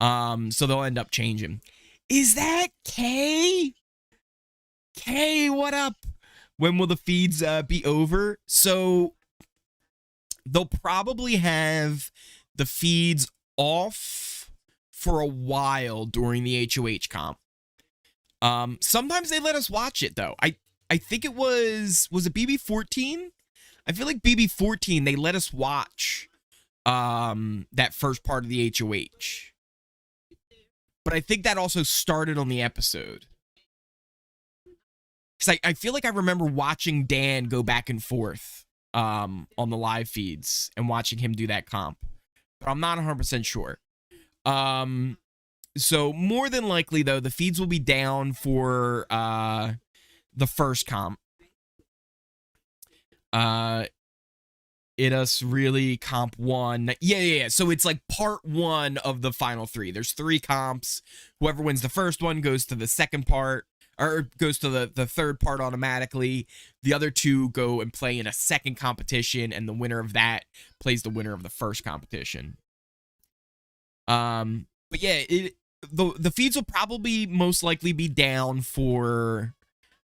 So they'll end up changing. Is that Kay? Kay, what up? When will the feeds be over? So they'll probably have the feeds off for a while during the HOH comp. Sometimes they let us watch it though. I think it was it BB14? I feel like BB14 they let us watch that first part of the HOH. But I think that also started on the episode. Cuz I feel like I remember watching Dan go back and forth on the live feeds and watching him do that comp. But I'm not 100% sure. So more than likely, though, the feeds will be down for the first comp. It us really comp 1. Yeah. So it's like part 1 of the final 3. There's 3 comps. Whoever wins the first one goes to the second part, or goes to the third part automatically. The other 2 go and play in a second competition, and the winner of that plays the winner of the first competition. But yeah, the feeds will probably most likely be down for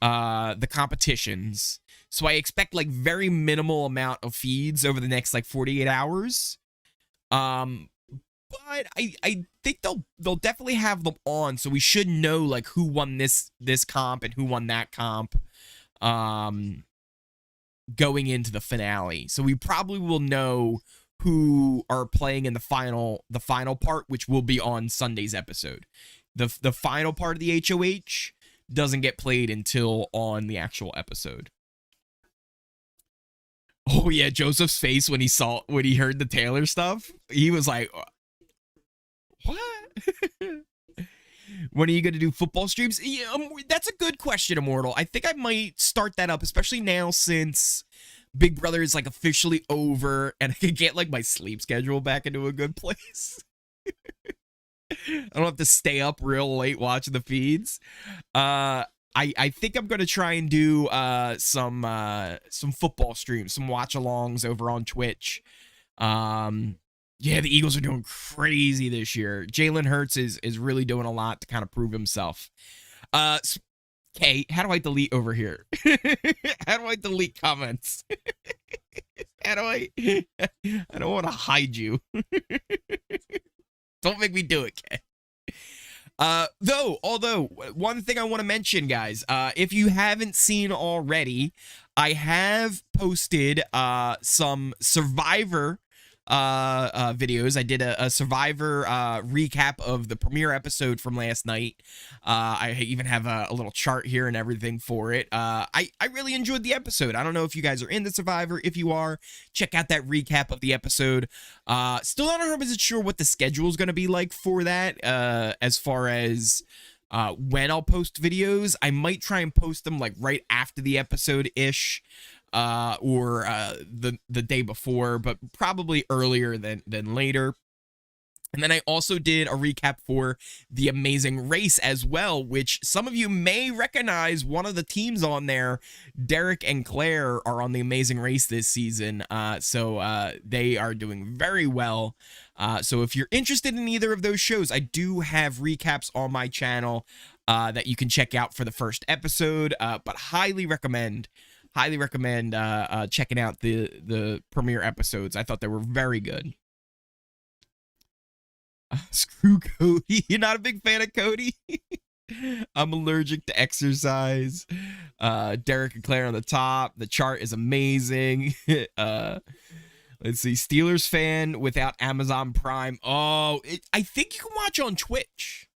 the competitions. So I expect like very minimal amount of feeds over the next like 48 hours. But I think they'll definitely have them on, so we should know like who won this comp and who won that comp going into the finale. So we probably will know who are playing in the final part, which will be on Sunday's episode. The final part of the HOH doesn't get played until on the actual episode. Oh yeah, Joseph's face when he heard the Taylor stuff, he was like, "What? When are you going to do football streams?" Yeah, that's a good question, Immortal. I think I might start that up, especially now since Big Brother is like officially over and I can get like my sleep schedule back into a good place. I don't have to stay up real late watching the feeds. I think I'm gonna try and do some football streams, some watch-alongs over on Twitch. Yeah, the Eagles are doing crazy this year. Jalen Hurts is really doing a lot to kind of prove himself. Okay, how do I delete over here? How do I delete comments? How do I don't want to hide you. Don't make me do it, Kay. Although one thing I want to mention, guys, if you haven't seen already, I have posted some Survivor videos. I did a Survivor recap of the premiere episode from last night. I even have a little chart here and everything for it. I really enjoyed the episode. I don't know if you guys are into Survivor. If you are, check out that recap of the episode. Still not 100% sure what the schedule is going to be like for that, as far as when I'll post videos. I might try and post them like right after the episode-ish. Or the day before, but probably earlier than later. And then I also did a recap for The Amazing Race as well, which some of you may recognize. One of the teams on there, Derek and Claire, are on The Amazing Race this season. So they are doing very well. So if you're interested in either of those shows, I do have recaps on my channel that you can check out for the first episode, but highly recommend checking out the premiere episodes. I thought they were very good. Screw Cody. You're not a big fan of Cody? I'm allergic to exercise. Derek and Claire on the top. The chart is amazing. Let's see. Steelers fan without Amazon Prime. Oh, I think you can watch on Twitch.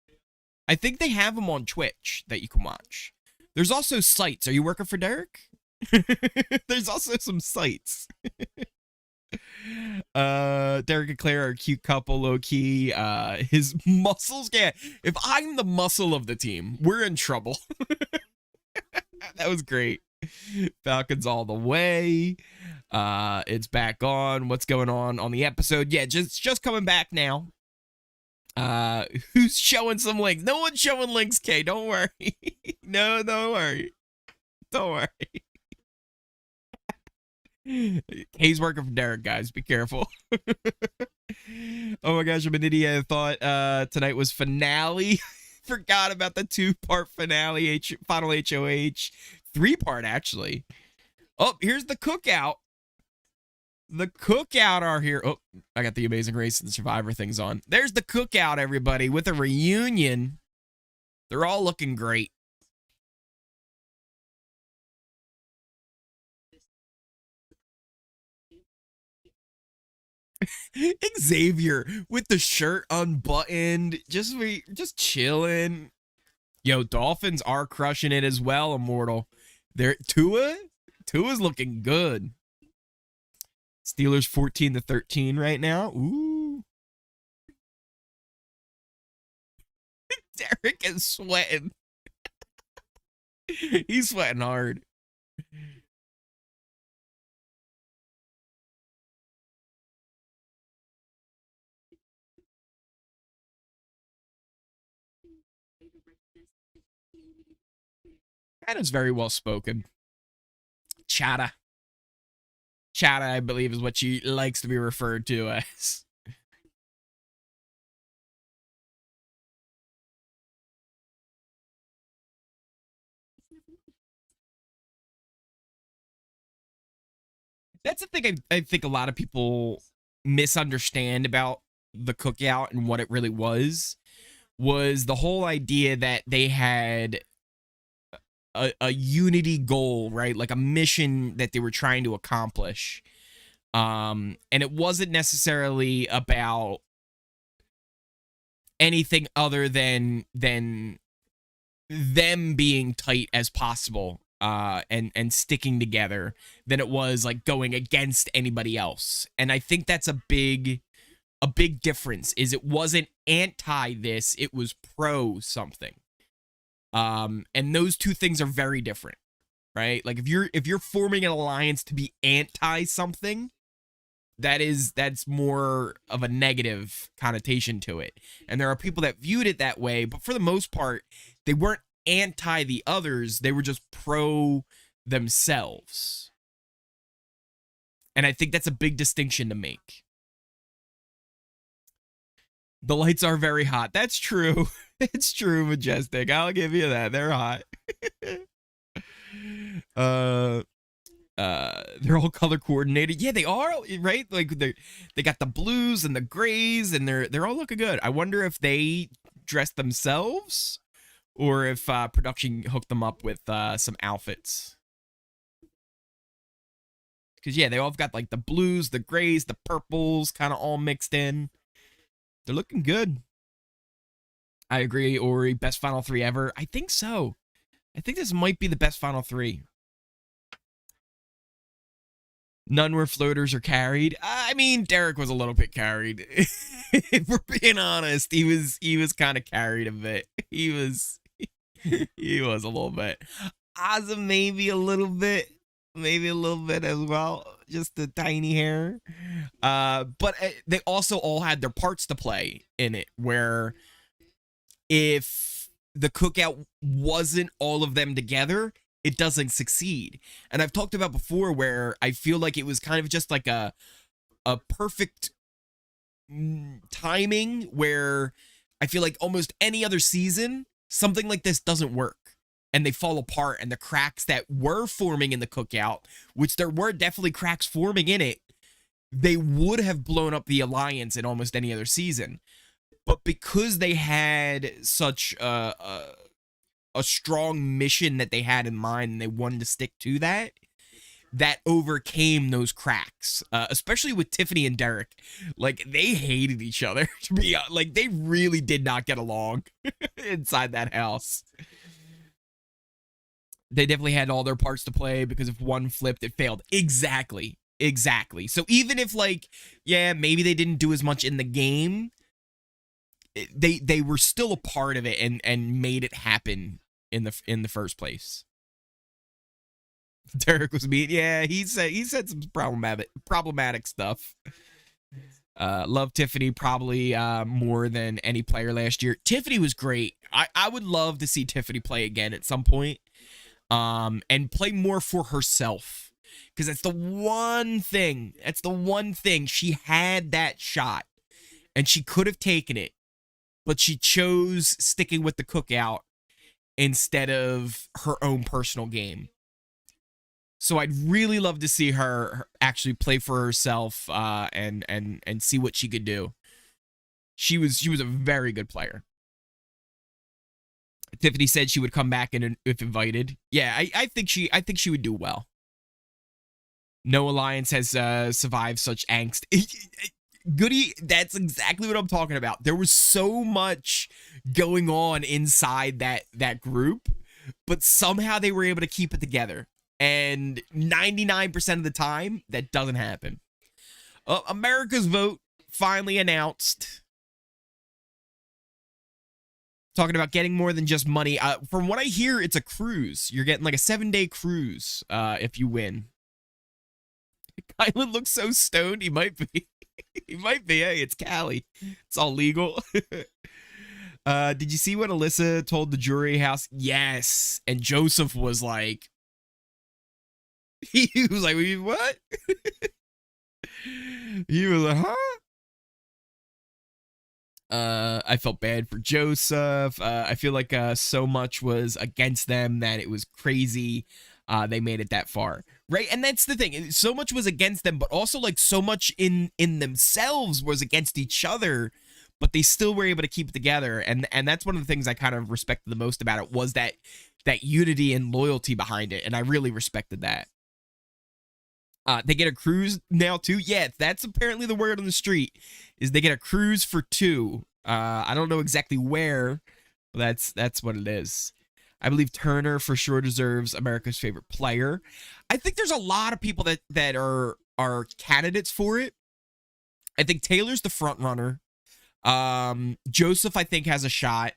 I think they have them on Twitch that you can watch. There's also sites. Are you working for Derek? There's also some sites. Derek and Claire are a cute couple, low-key. His muscles, yeah. If I'm the muscle of the team, we're in trouble. That was great. Falcons all the way. It's back on. What's going on the episode? Yeah, just coming back now. Who's showing some links? No one's showing links, Kay. Don't worry. No, don't worry. Don't worry. Kay's working for Derek, guys. Be careful. Oh my gosh, I'm an idiot. I thought tonight was finale. Forgot about the 2-part finale, final HOH. 3-part, actually. Oh, here's the Cookout. The Cookout are here. Oh, I got the Amazing Race and the Survivor things on. There's the Cookout, everybody, with a reunion. They're all looking great. Xavier with the shirt unbuttoned, just chilling. Yo, Dolphins are crushing it as well, Immortal. Tua's looking good. Steelers 14-13 right now. Ooh. Derek is sweating. He's sweating hard. That is very well spoken. Chata. Chata, I believe, is what she likes to be referred to as. That's the thing I think a lot of people misunderstand about the Cookout and what it really was the whole idea that they had a unity goal, right? Like a mission that they were trying to accomplish. And it wasn't necessarily about anything other than them being tight as possible and sticking together than it was like going against anybody else. And I think that's a big difference. Is it wasn't anti this, it was pro something. And those two things are very different, right? Like if you're forming an alliance to be anti something, that's more of a negative connotation to it. And there are people that viewed it that way, but for the most part, they weren't anti the others, they were just pro themselves. And I think that's a big distinction to make. The lights are very hot. That's true. It's true, Majestic. I'll give you that. They're hot. They're all color coordinated. Yeah, they are, right? Like they got the blues and the grays, and they're all looking good. I wonder if they dressed themselves or if production hooked them up with some outfits. Because yeah, they all got like the blues, the grays, the purples, kind of all mixed in. They're looking good. I agree, Ori. Best Final 3 ever. I think so. I think this might be the best Final 3. None were floaters or carried. I mean, Derek was a little bit carried. If we're being honest, he was kind of carried a bit. He was a little bit. Ozzy maybe a little bit as well. Just a tiny hair. But they also all had their parts to play in it, where if the Cookout wasn't all of them together, it doesn't succeed. And I've talked about before where I feel like it was kind of just like a perfect timing, where I feel like almost any other season, something like this doesn't work. And they fall apart, and the cracks that were forming in the Cookout, which there were definitely cracks forming in it, they would have blown up the alliance in almost any other season. But because they had such a strong mission that they had in mind, and they wanted to stick to that overcame those cracks. Especially with Tiffany and Derek. Like, they hated each other. To be honest. Like, they really did not get along inside that house. They definitely had all their parts to play, because if one flipped, it failed. Exactly. So even if, like, yeah, maybe they didn't do as much in the game, they were still a part of it and made it happen in the first place. Derek was mean. Yeah, he said some problematic stuff. Love Tiffany probably more than any player last year. Tiffany was great. I would love to see Tiffany play again at some point. And play more for herself, because that's the one thing she had that shot and she could have taken it, but she chose sticking with the Cookout instead of her own personal game. So I'd really love to see her actually play for herself and see what she could do. She was a very good player. Tiffany said she would come back if invited. Yeah, I think she would do well. No alliance has survived such angst. Goody, that's exactly what I'm talking about. There was so much going on inside that group, but somehow they were able to keep it together. And 99% of the time, that doesn't happen. America's vote finally announced. talking about getting more than just money. From what I hear, it's a cruise. You're getting like a 7-day cruise if you win. Kylan looks so stoned. He might be. He might be. Hey, it's Cali. It's all legal. Did you see what Alyssa told the jury house? Yes. And Joseph was like, he was like, what? He was like, huh? I felt bad for Joseph. I feel like so much was against them that it was crazy they made it that far. Right? And that's the thing. So much was against them, but also like so much in themselves was against each other, but they still were able to keep it together. And that's one of the things I kind of respected the most about it was that unity and loyalty behind it. And I really respected that. They get a cruise now too. Yeah, that's apparently the word on the street is they get a cruise for 2. I don't know exactly where, but that's what it is. I believe Turner for sure deserves America's favorite player. I think there's a lot of people that are candidates for it. I think Taylor's the front runner. Joseph I think has a shot.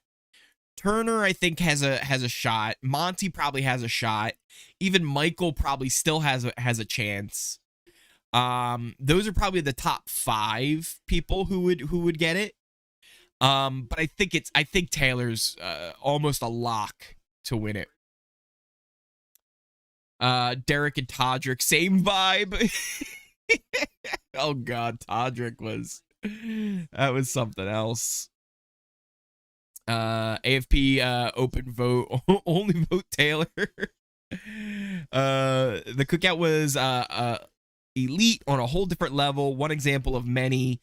Turner I think has a shot. Monte probably has a shot. Even Michael probably still has a chance. Those are probably the top 5 people who would get it. But I think Taylor's almost a lock to win it. Derek and Todrick, same vibe. Oh God, Todrick was something else. AFP open vote, only vote Taylor. The cookout was elite on a whole different level. One example of many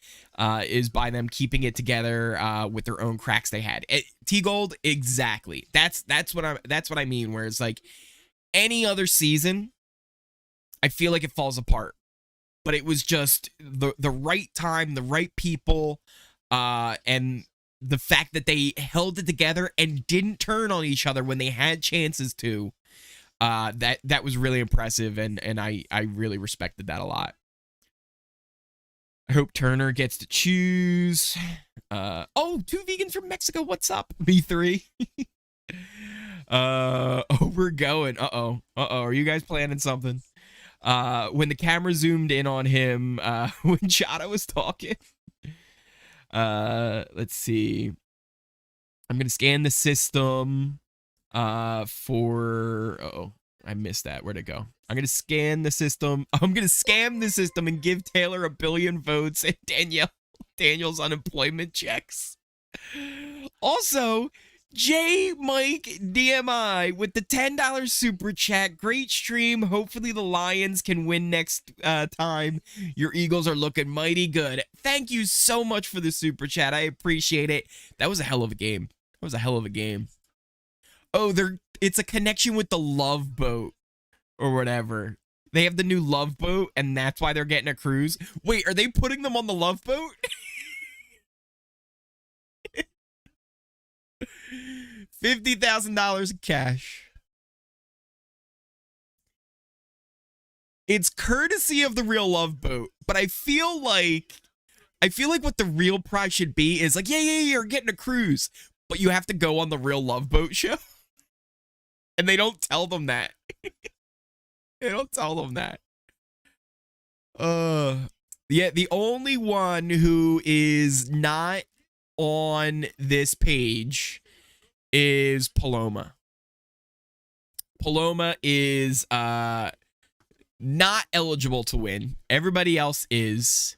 is by them keeping it together with their own cracks they had. T-Gold, exactly. That's what I mean, where it's like any other season, I feel like it falls apart. But it was just the right time, the right people, and the fact that they held it together and didn't turn on each other when they had chances to. That was really impressive, and I really respected that a lot. I hope Turner gets to choose. 2 vegans from Mexico. What's up? B3. We're going. Are you guys planning something? When the camera zoomed in on him, when Chada was talking. Let's see. I'm gonna scan the system. For I missed that. Where'd it go? I'm gonna scan the system. I'm gonna scam the system and give Taylor 1 billion votes and Daniel's unemployment checks. Also, J Mike DMI with the $10 super chat. Great stream. Hopefully the Lions can win next time. Your Eagles are looking mighty good. Thank you so much for the super chat. I appreciate it. That was a hell of a game. Oh, it's a connection with the Love Boat or whatever. They have the new Love Boat, and that's why they're getting a cruise. Wait, are they putting them on the Love Boat? $50,000 in cash. It's courtesy of the real Love Boat, but I feel like what the real prize should be is like, yeah, you're getting a cruise, but you have to go on the real Love Boat show. And they don't tell them that. Yeah, the only one who is not on this page is Paloma. Paloma is not eligible to win. Everybody else is.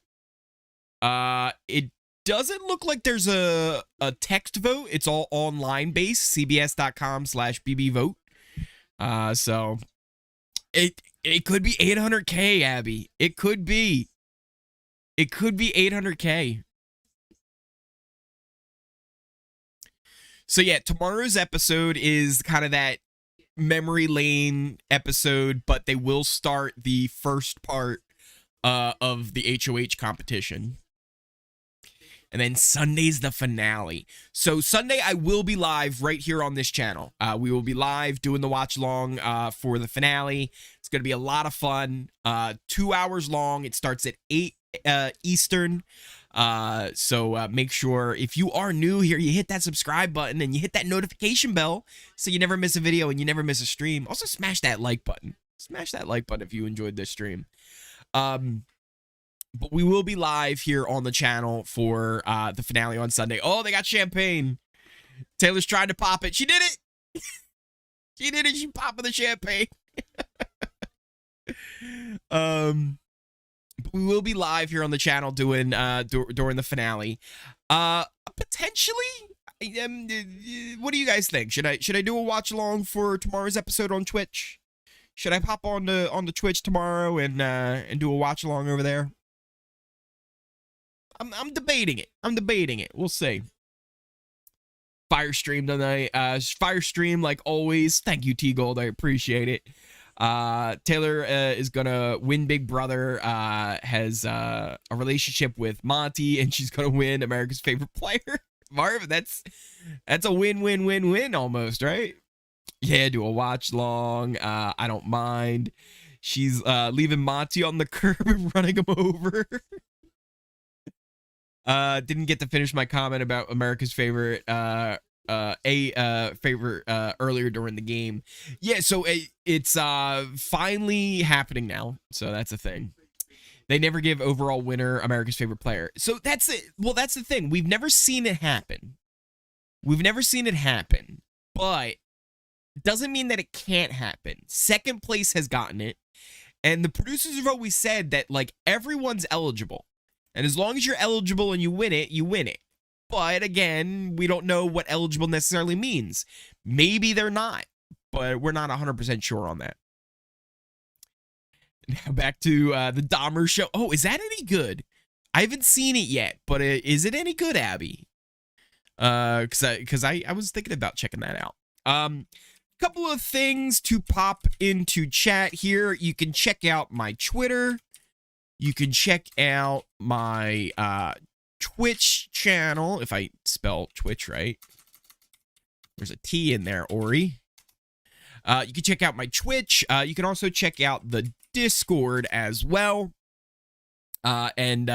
It doesn't look like there's a text vote. It's all online based. cbs.com/bbvote. So it could be 800K, Abby. It could be 800K. So yeah, tomorrow's episode is kind of that memory lane episode, but they will start the first part of the HOH competition. And then Sunday's the finale. So Sunday, I will be live right here on this channel. We will be live doing the watch along for the finale. It's going to be a lot of fun. 2 hours long. It starts at 8 Eastern. So make sure if you are new here, you hit that subscribe button and you hit that notification bell so you never miss a video and you never miss a stream. Also smash that like button. Smash that like button if you enjoyed this stream. But we will be live here on the channel for the finale on Sunday. Oh, they got champagne. Taylor's trying to pop it. She did it. She did it. She popping the champagne. We will be live here on the channel doing during the finale. Potentially, what do you guys think? Should I do a watch along for tomorrow's episode on Twitch? Should I pop on the Twitch tomorrow and do a watch along over there? I'm debating it. I'm debating it. We'll see. Fire stream tonight. Fire stream like always. Thank you, T Gold. I appreciate it. Taylor is gonna win Big Brother. Has a relationship with Monte, and she's gonna win America's Favorite Player. Marv, that's a win almost, right? Yeah, do a watch long. I don't mind. She's leaving Monte on the curb and running him over. Didn't get to finish my comment about America's Favorite favorite earlier during the game. Yeah, so it's finally happening now. So that's a thing. They never give overall winner America's Favorite Player. So that's it. Well, that's the thing. We've never seen it happen. We've never seen it happen, but doesn't mean that it can't happen. Second place has gotten it, and the producers have always said that like everyone's eligible. And as long as you're eligible and you win it, you win it. But again, we don't know what eligible necessarily means. Maybe they're not, but we're not 100% sure on that. Now back to the Dahmer show. Oh, is that any good? I haven't seen it yet, but is it any good, Abby? Because I was thinking about checking that out. Couple of things to pop into chat here. You can check out my Twitter. You can check out my Twitch channel, if I spell Twitch right. There's a T in there, Ori. You can check out my Twitch. You can also check out the Discord as well. And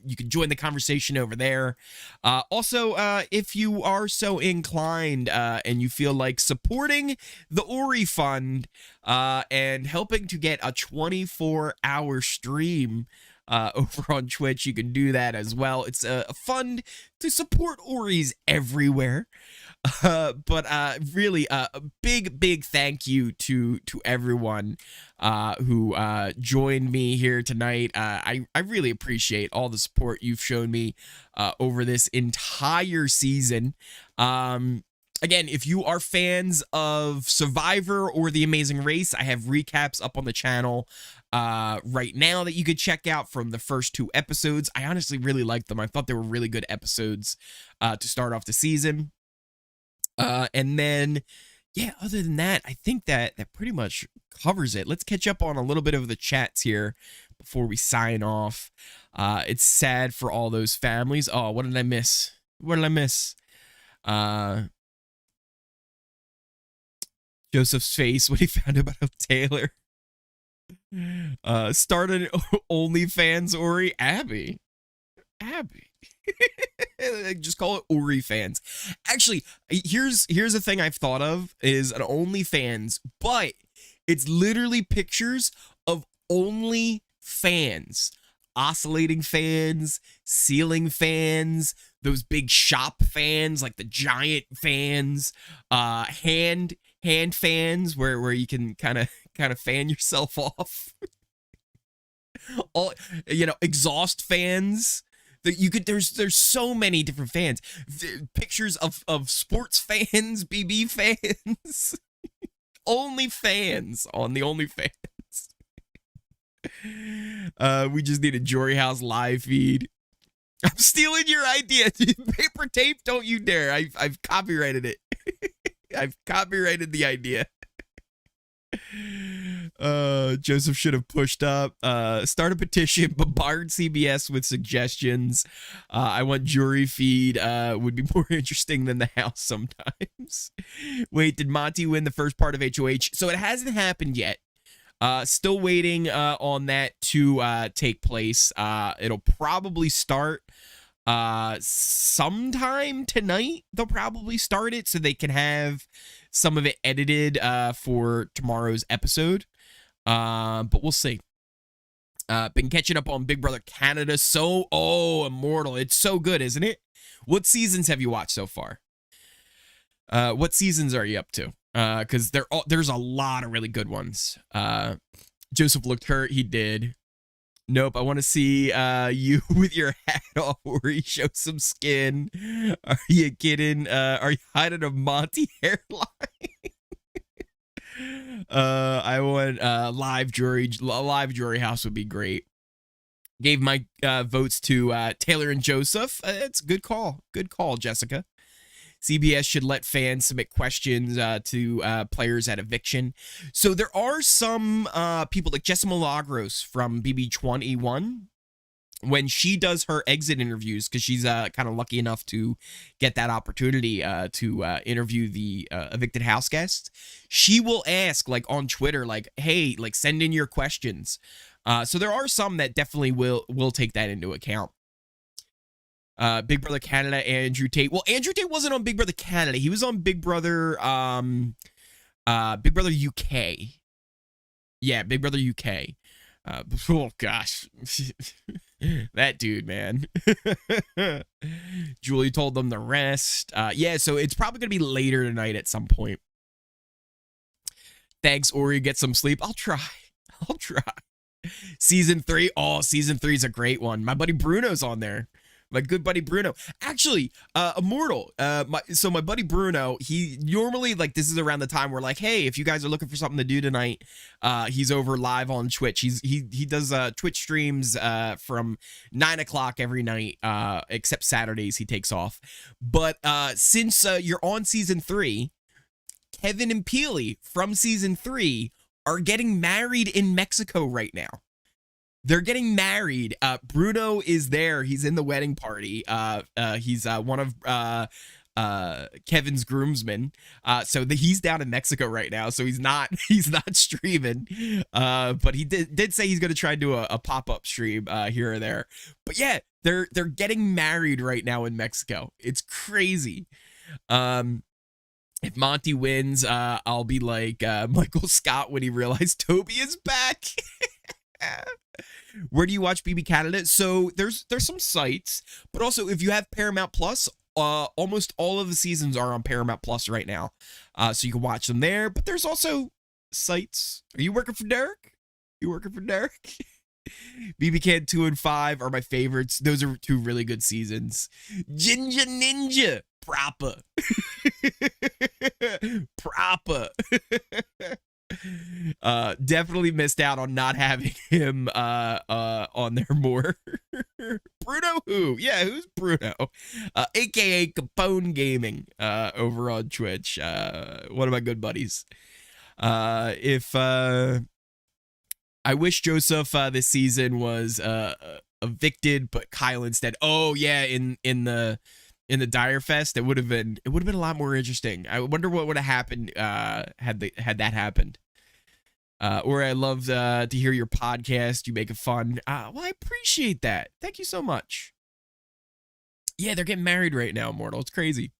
you can join the conversation over there. Also, if you are so inclined and you feel like supporting the Ori Fund and helping to get a 24-hour stream over on Twitch, you can do that as well. It's a fund to support Oris everywhere. But really, a big thank you to everyone who joined me here tonight. I really appreciate all the support you've shown me over this entire season. Again, if you are fans of Survivor or The Amazing Race, I have recaps up on the channel right now that you could check out from the first 2 episodes. I honestly really liked them. I thought they were really good episodes to start off the season. And then, yeah, other than that, I think that pretty much covers it. Let's catch up on a little bit of the chats here before we sign off. It's sad for all those families. Oh, what did I miss? What did I miss? Joseph's face when he found out about Taylor. Started OnlyFans, Ori. Abby. Just call it Ori fans. Actually, here's the thing I've thought of is an OnlyFans, but it's literally pictures of only fans. Oscillating fans, ceiling fans, those big shop fans, like the giant fans, hand fans where you can kind of fan yourself off. All, exhaust fans. You could there's so many different fans. Pictures of sports fans, BB fans. Only fans on the OnlyFans. We just need a Jory House live feed. I'm stealing your idea. Paper tape, don't you dare. I've copyrighted it. I've copyrighted the idea. Joseph should have pushed up. Start a petition, bombard CBS with suggestions. I want jury feed. Would be more interesting than the house sometimes. Wait, did Monte win the first part of HOH? So it hasn't happened yet. Still waiting on that to take place. It'll probably start Sometime tonight they'll probably start it so they can have some of it edited for tomorrow's episode. But we'll see. Been catching up on Big Brother Canada. Immortal. It's so good, isn't it? What seasons have you watched so far? What seasons are you up to? Because there's a lot of really good ones. Joseph looked hurt. He did. Nope. I want to see you with your hat off where you show some skin. Are you kidding? Are you hiding a Monte hairline? I want live jury house would be great. Gave my votes to Taylor and Joseph. It's a good call. Good call, Jessica. CBS should let fans submit questions to players at eviction. So there are some people like Jessa Milagros from BB21. When she does her exit interviews, because she's kind of lucky enough to get that opportunity to interview the evicted house guests, she will ask like on Twitter, like, hey, like send in your questions. So there are some that definitely will take that into account. Big Brother Canada, Andrew Tate. Well, Andrew Tate wasn't on Big Brother Canada. He was on Big Brother UK. Yeah, Big Brother UK. Oh gosh. That dude, man. Julie told them the rest. Yeah, so it's probably gonna be later tonight at some point. Thanks, Ori. Get some sleep. I'll try. Season 3. Oh, season 3 is a great one. My buddy Bruno's on there. My good buddy Bruno. Actually, Immortal. My buddy Bruno, he normally, like, this is around the time where, like, hey, if you guys are looking for something to do tonight, he's over live on Twitch. He does Twitch streams from 9 o'clock every night, except Saturdays he takes off. But since you're on season 3, Kevin and Peely from season 3 are getting married in Mexico right now. They're getting married. Bruno is there. He's in the wedding party. He's one of Kevin's groomsmen. So he's down in Mexico right now. So he's not streaming. But he did say he's going to try and do a pop-up stream here or there. But yeah, they're getting married right now in Mexico. It's crazy. If Monty wins, I'll be like Michael Scott when he realized Toby is back. Where do you watch BB Canada? So there's some sites, but also if you have Paramount Plus, almost all of the seasons are on Paramount Plus right now. So you can watch them there, but there's also sites. Are you working for Derek? BB Can 2 and 5 are my favorites. Those are 2 really good seasons. Ginger Ninja. Proper. Definitely missed out on not having him on there more. Bruno who? Yeah, who's Bruno? AKA Capone Gaming over on Twitch. One of my good buddies. If I wish Joseph this season was evicted, but Kyle instead. Oh yeah, in the Dire Fest, it would have been a lot more interesting. I wonder what would have happened had that happened. Or I love to hear your podcast. You make it fun. Well, I appreciate that. Thank you so much. Yeah, they're getting married right now, Immortal. It's crazy.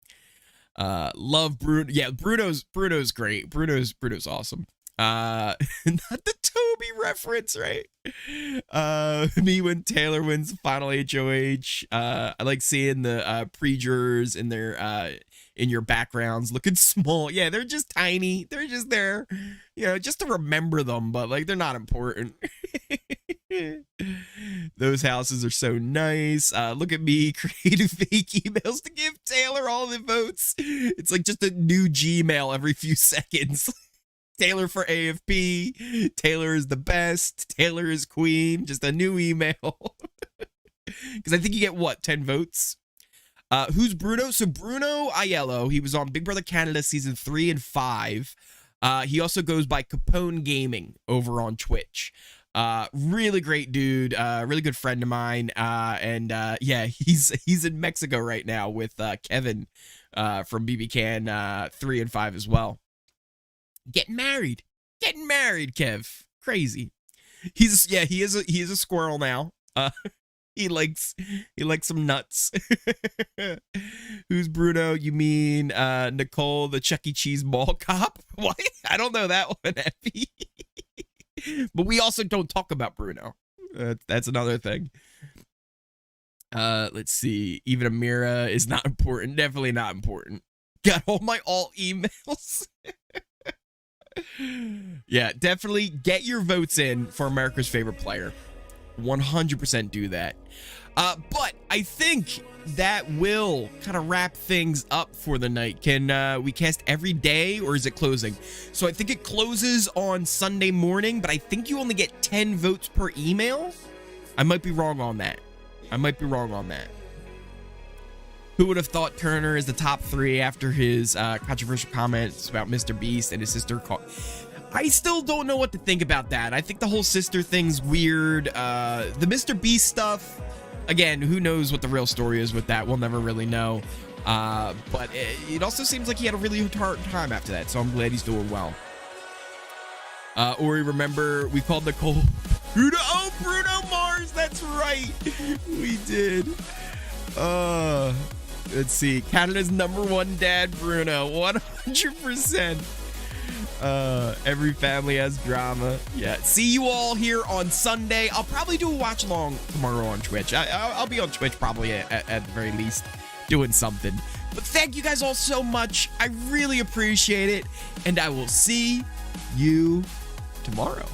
Love Bruno. Yeah, Bruno's great. Bruno's awesome. Not the Toby reference, right? Me when Taylor wins the final HOH. I like seeing the pre-jurors in their in your backgrounds looking small. Yeah, they're just tiny. They're just there, just to remember them, but like they're not important. Those houses are so nice. Look at me creating fake emails to give Taylor all the votes. It's like just a new Gmail every few seconds. Taylor for AFP. Taylor is the best. Taylor is queen. Just a new email. Because I think you get 10 votes. Who's Bruno? So Bruno Aiello, he was on Big Brother Canada season 3 and 5. He also goes by Capone Gaming over on Twitch. Really great dude. Really good friend of mine. And yeah, he's in Mexico right now with Kevin from BB Can 3 and 5 as well. Getting married, Kev. Crazy. He is a squirrel now. he likes some nuts. Who's Bruno? You mean Nicole, the Chuck E. Cheese mall cop? What? I don't know that one, Effie. But we also don't talk about Bruno. That's another thing. Let's see. Even Amira is not important. Definitely not important. Got all my alt emails. Yeah, definitely get your votes in for America's favorite player. 100% do that. But I think that will kind of wrap things up for the night. Can we cast every day, or is it closing? So I think it closes on Sunday morning, but I think you only get 10 votes per email. I might be wrong on that. Who would have thought Turner is the top 3 after his controversial comments about Mr. Beast and his sister? I still don't know what to think about that. I think the whole sister thing's weird. The Mr. Beast stuff, again, who knows what the real story is with that? We'll never really know. But it also seems like he had a really hard time after that, so I'm glad he's doing well. Ori, remember we called Nicole Bruno? Oh, Bruno Mars, that's right. We did. Let's see. Canada's #1 dad, Bruno. 100%. Every family has drama. Yeah. See you all here on Sunday. I'll probably do a watch along tomorrow on Twitch. I'll be on Twitch probably at the very least doing something. But thank you guys all so much. I really appreciate it. And I will see you tomorrow.